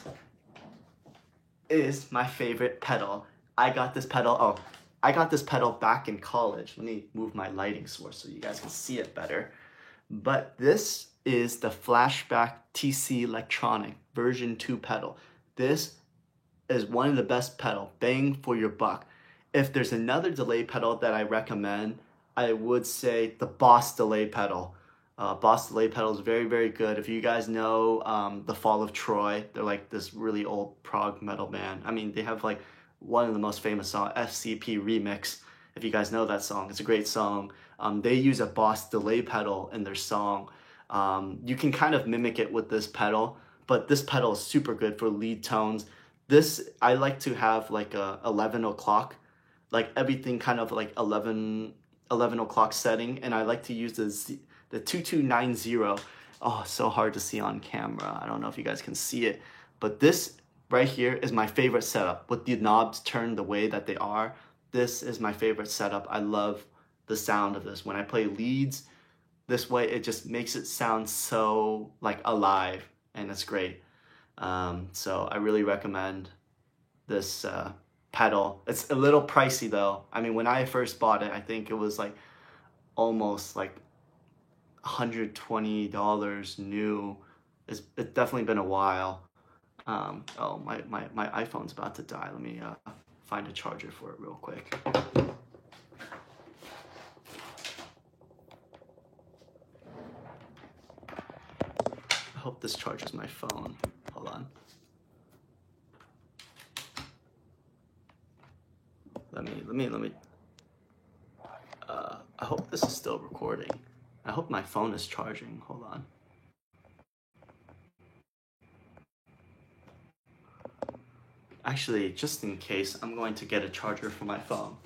Speaker 1: is my favorite pedal. I got this pedal back in college. Let me move my lighting source so you guys can see it better. But this is the Flashback TC Electronic version 2 pedal. This is one of the best pedal, bang for your buck. If there's another delay pedal that I recommend, I would say the Boss delay pedal. Boss delay pedal is very, very good. If you guys know The Fall of Troy, they're like this really old prog metal band. I mean, they have like one of the most famous songs, FCP Remix. If you guys know that song, it's a great song. They use a Boss delay pedal in their song. You can kind of mimic it with this pedal, but this pedal is super good for lead tones. This, I like to have like a 11 o'clock, like everything kind of like 11 o'clock setting, and I like to use the 2290. Oh, so hard to see on camera. I don't know if you guys can see it, but this right here is my favorite setup. With the knobs turned the way that they are, this is my favorite setup. I love the sound of this. When I play leads this way, it just makes it sound so like alive, and it's great. So I really recommend this pedal. It's a little pricey though. I mean, when I first bought it, I think it was like almost like $120 new. It's definitely been a while. Oh, my iPhone's about to die. Let me find a charger for it real quick. I hope this charges my phone. Hold on. Let me. I hope this is still recording. I hope my phone is charging. Hold on. Actually, just in case, I'm going to get a charger for my phone.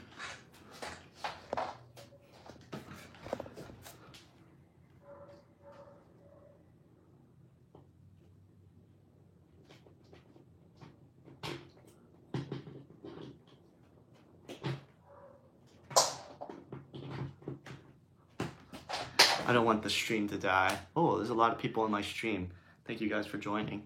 Speaker 1: I don't want the stream to die. Oh, there's a lot of people in my stream. Thank you guys for joining.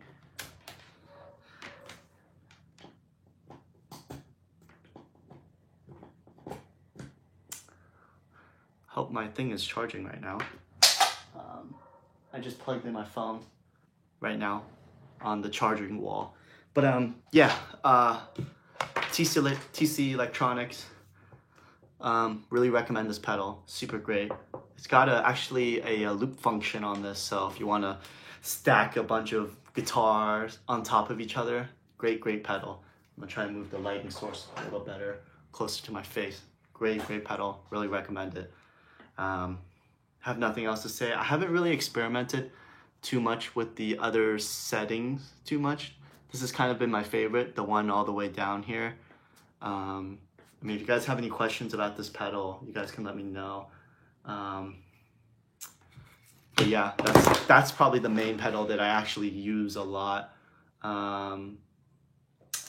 Speaker 1: Hope my thing is charging right now. I just plugged in my phone right now on the charging wall. But yeah, TC Electronics. Really recommend this pedal. Super great. It's got actually a loop function on this, so if you want to stack a bunch of guitars on top of each other, great pedal. I'm gonna try and move the lighting source a little better, closer to my face. Great pedal. Really recommend it. Have nothing else to say. I haven't really experimented too much with the other settings too much. This has kind of been my favorite, the one all the way down here. I mean, if you guys have any questions about this pedal, you guys can let me know. But yeah, that's probably the main pedal that I actually use a lot.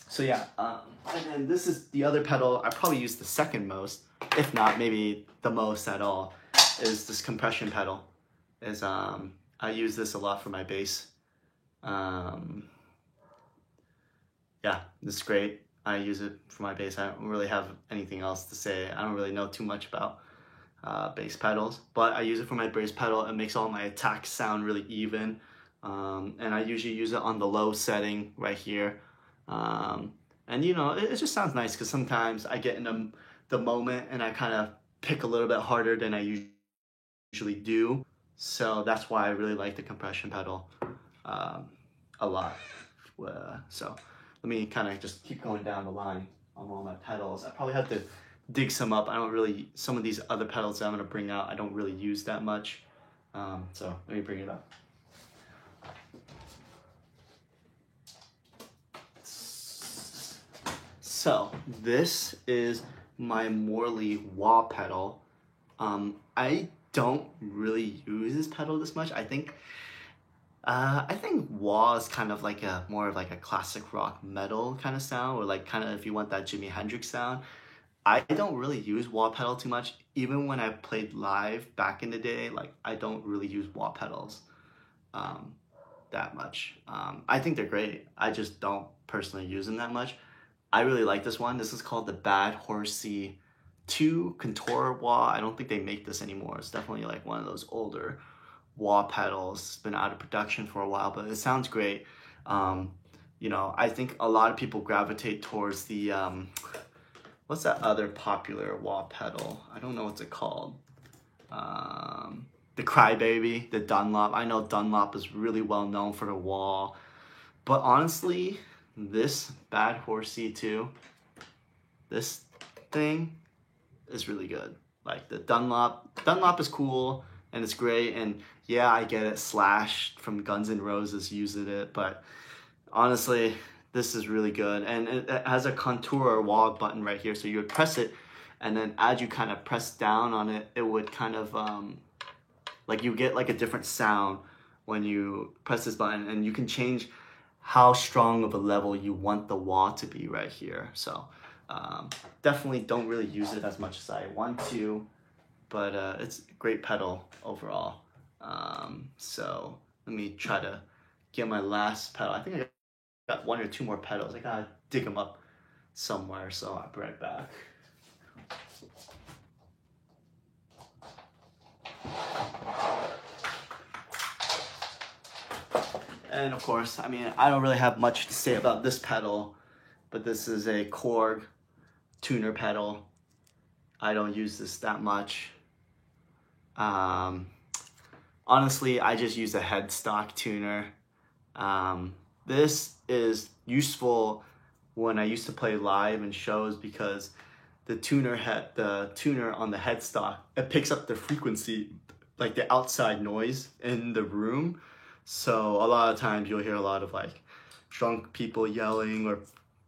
Speaker 1: So yeah, and then this is the other pedal I probably use the second most, if not maybe the most at all, is this compression pedal. I use this a lot for my bass. Yeah, this is great. I use it for my bass. I don't really have anything else to say. I don't really know too much about bass pedals, but I use it for my bass pedal. It makes all my attacks sound really even. And I usually use it on the low setting right here. And you know, it just sounds nice because sometimes I get in the moment and I kind of pick a little bit harder than I usually do. So that's why I really like the compression pedal a lot. So let me kind of just keep going down the line on all my pedals. I probably have to dig some up. I don't really, some of these other pedals that I'm going to bring out, I don't really use that much. So let me bring it up. So this is my Morley wah pedal. I don't really use this pedal this much. I think wah is kind of like more of like a classic rock metal kind of sound, or like kind of if you want that Jimi Hendrix sound. I don't really use wah pedal too much. Even when I played live back in the day, like I don't really use wah pedals. that much. I think they're great. I just don't personally use them that much. I really like this one. This is called the Bad Horsey 2 Contour wah. I don't think they make this anymore. It's definitely like one of those older wah pedals. It's been out of production for a while, but it sounds great. You know, I think a lot of people gravitate towards the, what's that other popular wah pedal? I don't know what's it called. The Crybaby, the Dunlop. I know Dunlop is really well known for the wah, but honestly, this Bad Horsey 2, this thing is really good. Like the Dunlop is cool and it's great, and yeah, I get it, Slash from Guns N' Roses uses it, but honestly, this is really good. And it has a contour or wah button right here, so you would press it, and then as you kind of press down on it, it would kind of, like you get like a different sound when you press this button, and you can change how strong of a level you want the wah to be right here. So definitely don't really use it as much as I want to, but it's a great pedal overall. So let me try to get my last pedal. I think I got 1 or 2 more pedals. I gotta dig them up somewhere, so I'll be right back. And of course, I mean, I don't really have much to say about this pedal, but this is a Korg tuner pedal. I don't use this that much. Honestly, I just use a headstock tuner. This is useful when I used to play live in shows because the tuner on the headstock, it picks up the frequency, like the outside noise in the room. So a lot of times you'll hear a lot of like drunk people yelling or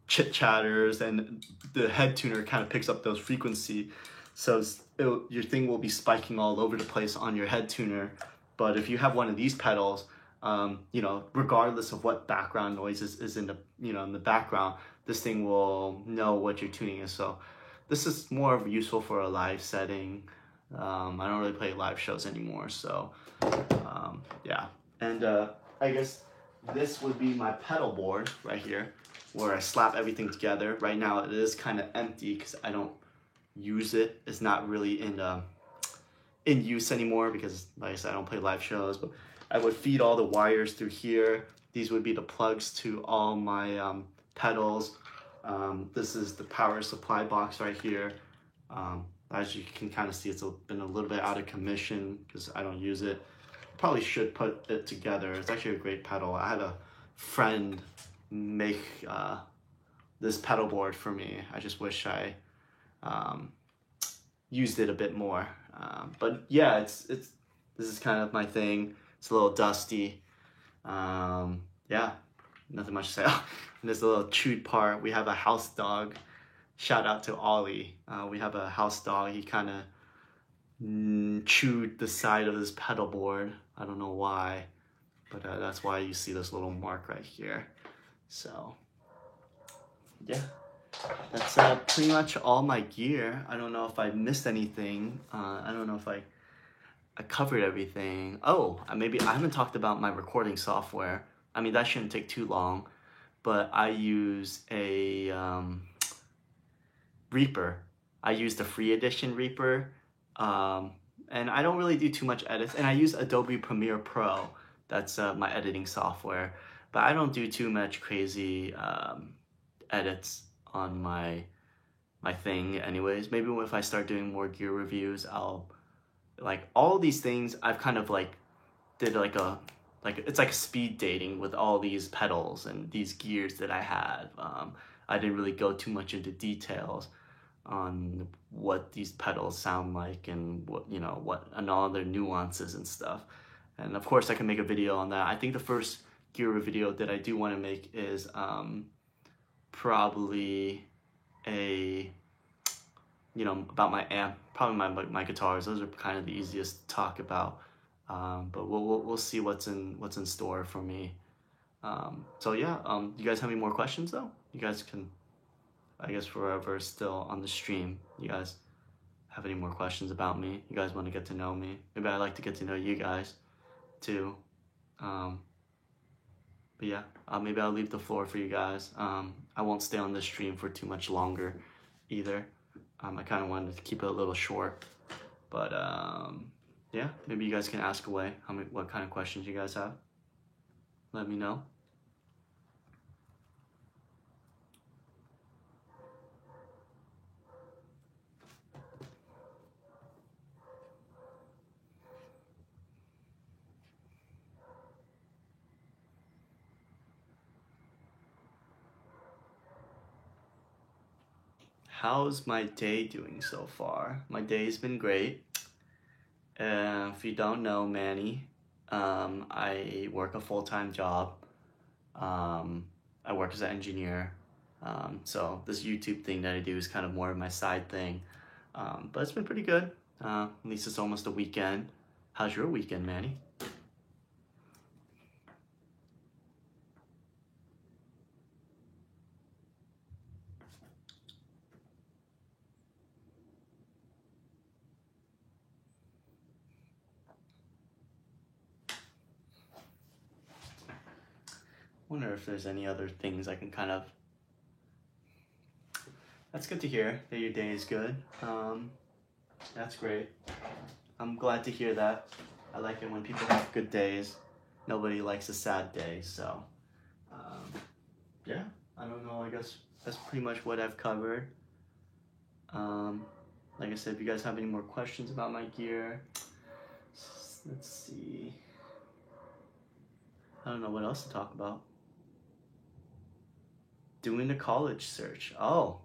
Speaker 1: chit chatters, and the head tuner kind of picks up those frequency. So your thing will be spiking all over the place on your head tuner. But if you have one of these pedals, you know, regardless of what background noise is in the, you know, in the background, this thing will know what your tuning is. So this is more of useful for a live setting. I don't really play live shows anymore, so yeah. And I guess this would be my pedal board right here, where I slap everything together. Right now it is kind of empty because I don't use it. It's not really in use anymore because, like I said, I don't play live shows. But I would feed all the wires through here. These would be the plugs to all my pedals. This is the power supply box right here. As you can kind of see, it's been a little bit out of commission because I don't use it. Probably should put it together. It's actually a great pedal. I had a friend make this pedal board for me. I just wish I used it a bit more. But yeah, this is kind of my thing. It's a little dusty. Yeah, nothing much to say. And there's a little chewed part. We have a house dog. Shout out to Ollie. We have a house dog. He kind of chewed the side of this pedal board. I don't know why, but that's why you see this little mark right here. So yeah, that's pretty much all my gear. I don't know if I missed anything. I don't know if I covered everything. Oh, maybe I haven't talked about my recording software. I mean, that shouldn't take too long, but I use a Reaper. I use the free edition Reaper, and I don't really do too much edits, and I use Adobe Premiere Pro. That's my editing software, but I don't do too much crazy edits on my thing anyways. Maybe if I start doing more gear reviews, I'll, like, all these things I've kind of like did like it's like a speed dating with all these pedals and these gears that I have. I didn't really go too much into details on what these pedals sound like and and all their nuances and stuff. And of course I can make a video on that. I think the first gear video that I do want to make is probably about my amp, probably my guitars. Those are kind of the easiest to talk about. But we'll see what's in store for me. So yeah, you guys have any more questions though? You guys can, I guess, forever still on the stream, you guys have any more questions about me? You guys want to get to know me? Maybe I'd like to get to know you guys too. But yeah, maybe I'll leave the floor for you guys. I won't stay on the stream for too much longer either. I kind of wanted to keep it a little short. But yeah, maybe you guys can ask away what kind of questions you guys have. Let me know. How's my day doing so far? My day's been great. If you don't know Manny, I work a full-time job. I work as an engineer. So this YouTube thing that I do is kind of more of my side thing. But it's been pretty good. At least it's almost a weekend. How's your weekend, Manny? Wonder if there's any other things I can kind of... That's good to hear that your day is good. That's great. I'm glad to hear that. I like it when people have good days. Nobody likes a sad day, so yeah, I don't know, I guess that's pretty much what I've covered. Like I said, if you guys have any more questions about my gear, let's see. I don't know what else to talk about. Doing a college search. Oh,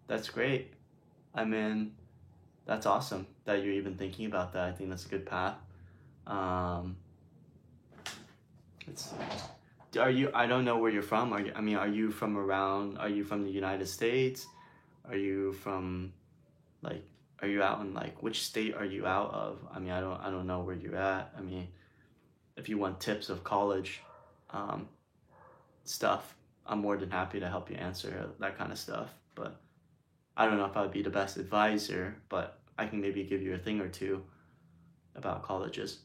Speaker 1: that's great. I mean, that's awesome that you're even thinking about that. I think that's a good path. Let's see. I don't know where you're from. Are you from the United States? Are you from, like, are you out in, like, which state are you out of? I mean, I don't know where you're at. I mean, if you want tips of college stuff, I'm more than happy to help you answer that kind of stuff. But I don't know if I'd be the best advisor, but I can maybe give you a thing or two about colleges.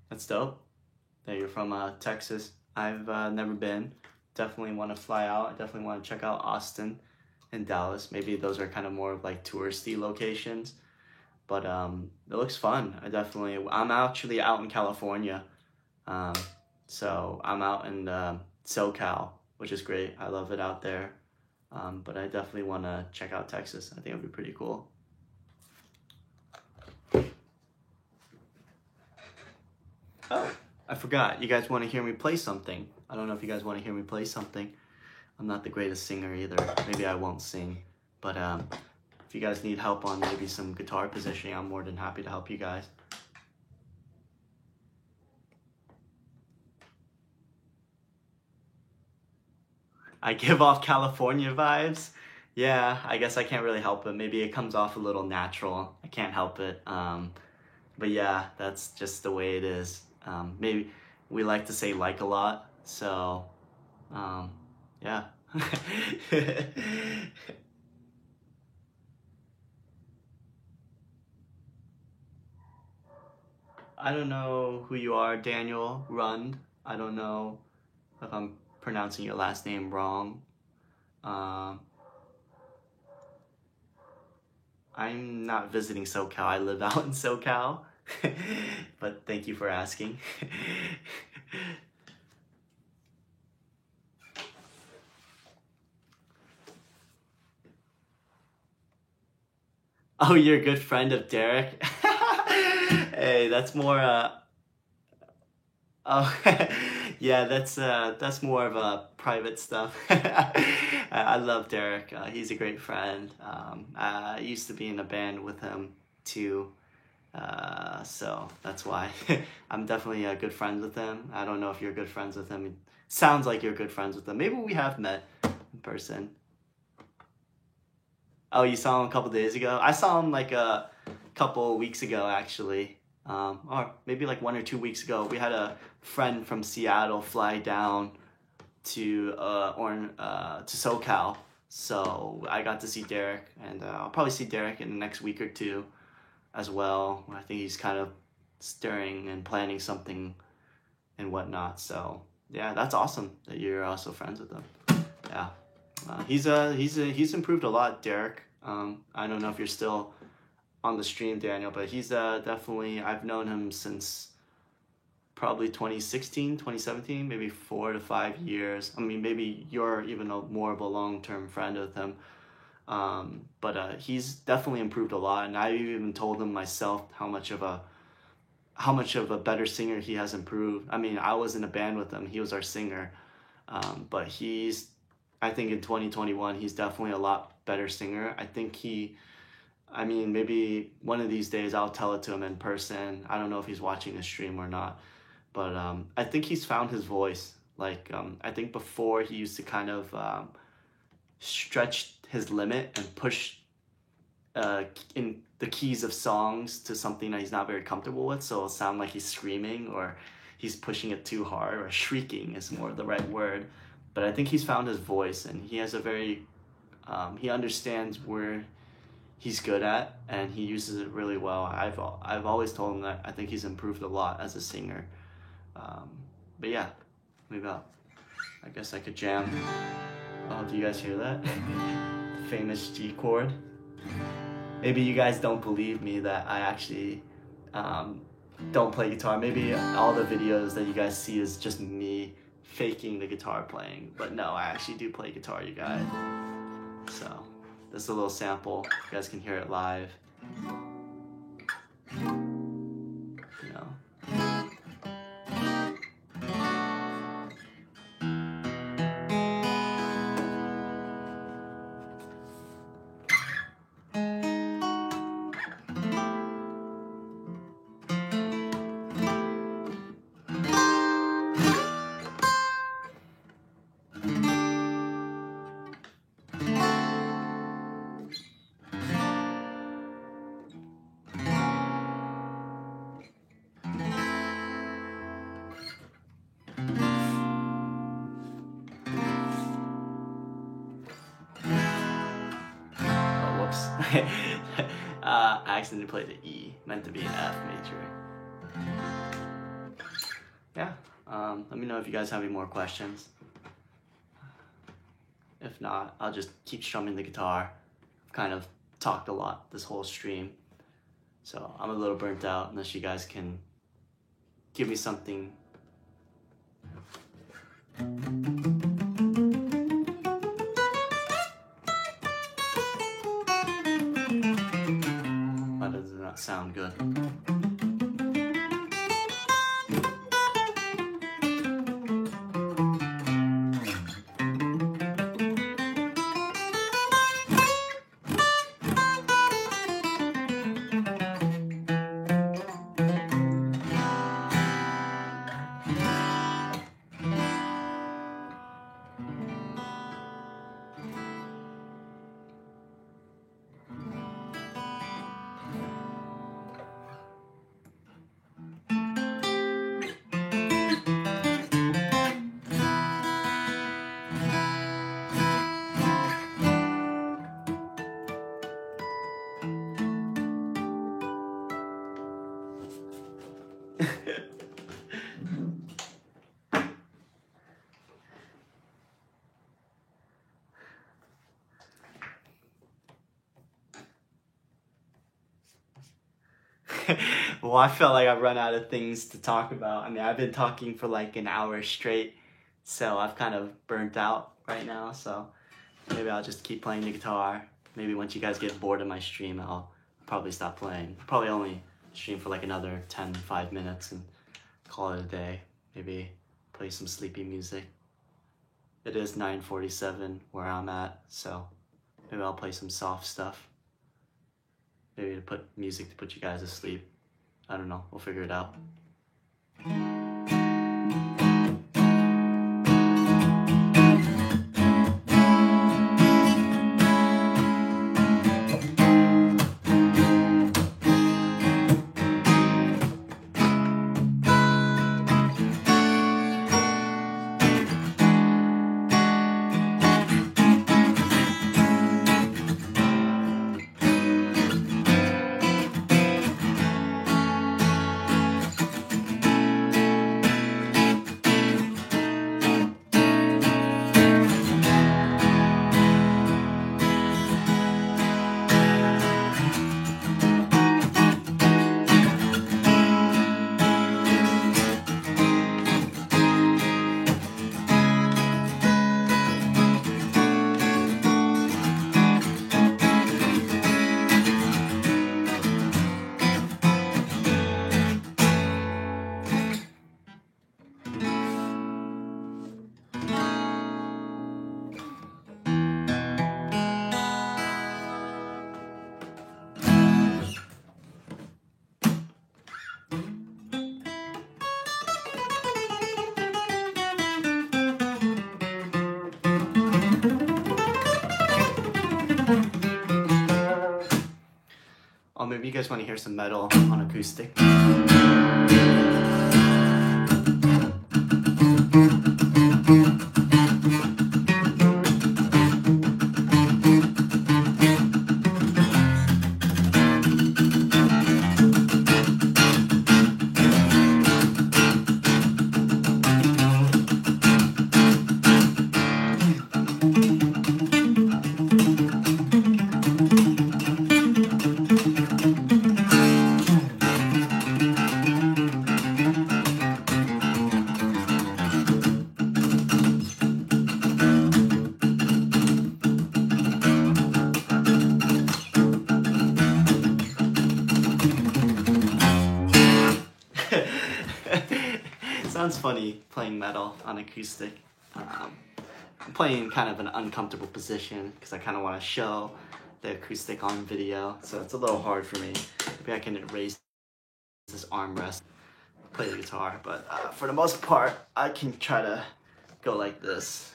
Speaker 1: That's dope that you're from Texas. I've never been. Definitely want to fly out. I definitely want to check out Austin and Dallas. Maybe those are kind of more of like touristy locations. But it looks fun. I'm actually out in California. So I'm out in SoCal, which is great. I love it out there. But I definitely want to check out Texas. I think it'll be pretty cool. Oh, I forgot. You guys want to hear me play something? I don't know if you guys want to hear me play something. I'm not the greatest singer either. Maybe I won't sing. But if you guys need help on maybe some guitar positioning, I'm more than happy to help you guys. I give off California vibes. Yeah, I guess I can't really help it. Maybe it comes off a little natural. I can't help it. But yeah, that's just the way it is. Maybe we like to say like a lot, so yeah. I don't know who you are, Daniel Rund. I don't know if I'm pronouncing your last name wrong. I'm not visiting SoCal. I live out in SoCal. But thank you for asking. Oh, you're a good friend of Derek? Hey, that's more oh, yeah, that's more of a private stuff. I love Derek. He's a great friend. I used to be in a band with him too. So that's why I'm definitely good friends with him. I don't know if you're good friends with him. It sounds like you're good friends with him. Maybe we have met in person. Oh, you saw him a couple days ago? I saw him like a couple weeks ago, actually. or maybe like 1 or 2 weeks ago, we had a friend from Seattle fly down to SoCal. So I got to see Derek, and I'll probably see Derek in the next week or two as well. I think he's kind of stirring and planning something and whatnot. So yeah, that's awesome that you're also friends with him. Yeah, he's improved a lot, Derek. I don't know if you're still on the stream, Daniel, but he's definitely, I've known him since probably 2016, 2017, maybe 4 to 5 years. I mean, maybe you're even more of a long-term friend with him. But he's definitely improved a lot, and I even told him myself how much of a better singer he has improved. I mean, I was in a band with him. He was our singer. But I think in 2021, he's definitely a lot better singer. I mean, maybe one of these days I'll tell it to him in person. I don't know if he's watching the stream or not. But I think he's found his voice. Like, I think before he used to kind of stretch his limit and push in the keys of songs to something that he's not very comfortable with. So it'll sound like he's screaming or he's pushing it too hard, or shrieking is more the right word. But I think he's found his voice, and he has a very, he understands where he's good at, and he uses it really well. I've always told him that I think he's improved a lot as a singer. But yeah, maybe I guess I could jam. Oh, do you guys hear that? The famous G chord. Maybe you guys don't believe me that I actually don't play guitar. Maybe all the videos that you guys see is just me faking the guitar playing. But no, I actually do play guitar, you guys. So this is a little sample. You guys can hear it live. You know. I accidentally played the E, meant to be an F major. Yeah, let me know if you guys have any more questions. If not, I'll just keep strumming the guitar. I've kind of talked a lot this whole stream, so I'm a little burnt out, unless you guys can give me something. That does not sound good. Well, I felt like I've run out of things to talk about. I mean, I've been talking for like an hour straight, so I've kind of burnt out right now. So maybe I'll just keep playing the guitar. Maybe once you guys get bored of my stream, I'll probably stop playing. Probably only stream for like another 5 minutes and call it a day. Maybe play some sleepy music. It is 9:47 where I'm at, so maybe I'll play some soft stuff. Maybe to put music to put you guys to sleep. I don't know, we'll figure it out. you guys want to hear some metal on acoustic. Sounds funny playing metal on acoustic. I'm playing in kind of an uncomfortable position because I kind of want to show the acoustic on video, so it's a little hard for me. Maybe I can raise this armrest, play the guitar, but for the most part, I can try to go like this.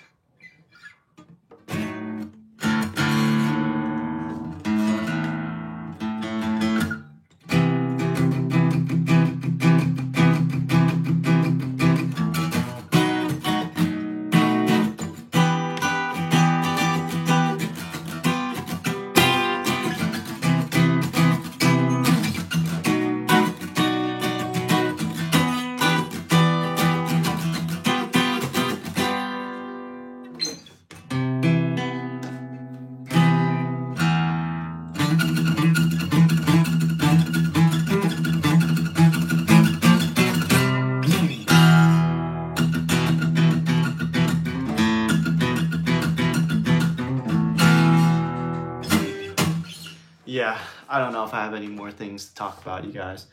Speaker 1: Yeah, I don't know if I have any more things to talk about, you guys.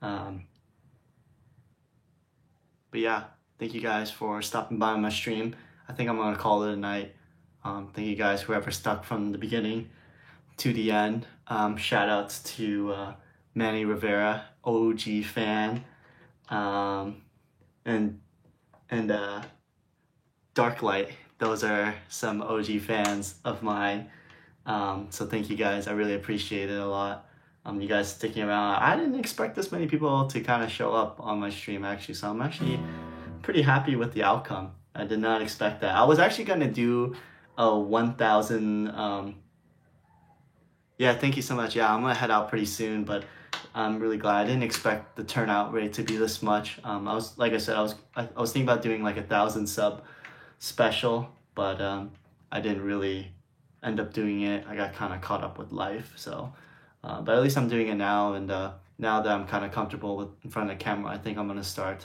Speaker 1: But yeah, thank you guys for stopping by my stream. I think I'm gonna call it a night. Thank you guys, whoever stuck from the beginning to the end. Shout outs to Manny Rivera, OG fan, and Darklight. Those are some OG fans of mine. So thank you guys. I really appreciate it a lot. You guys sticking around. I didn't expect this many people to kind of show up on my stream actually, so I'm actually pretty happy with the outcome. I did not expect that. I was actually gonna do a 1,000. Yeah, thank you so much. Yeah, I'm gonna head out pretty soon, but I'm really glad. I didn't expect the turnout rate to be this much. I was, like I said, I was thinking about doing like 1,000 sub special, but I didn't really end up doing it. I got kind of caught up with life, so but at least I'm doing it now, and now that I'm kind of comfortable in front of the camera, I think I'm gonna start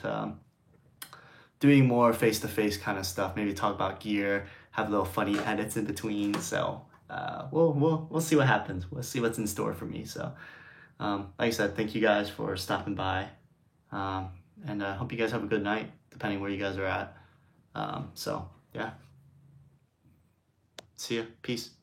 Speaker 1: doing more face-to-face kind of stuff. Maybe talk about gear, have little funny edits in between. So we'll see what happens. We'll see what's in store for me. So like I said, thank you guys for stopping by, and I hope you guys have a good night, depending where you guys are at. So yeah. See ya. Peace.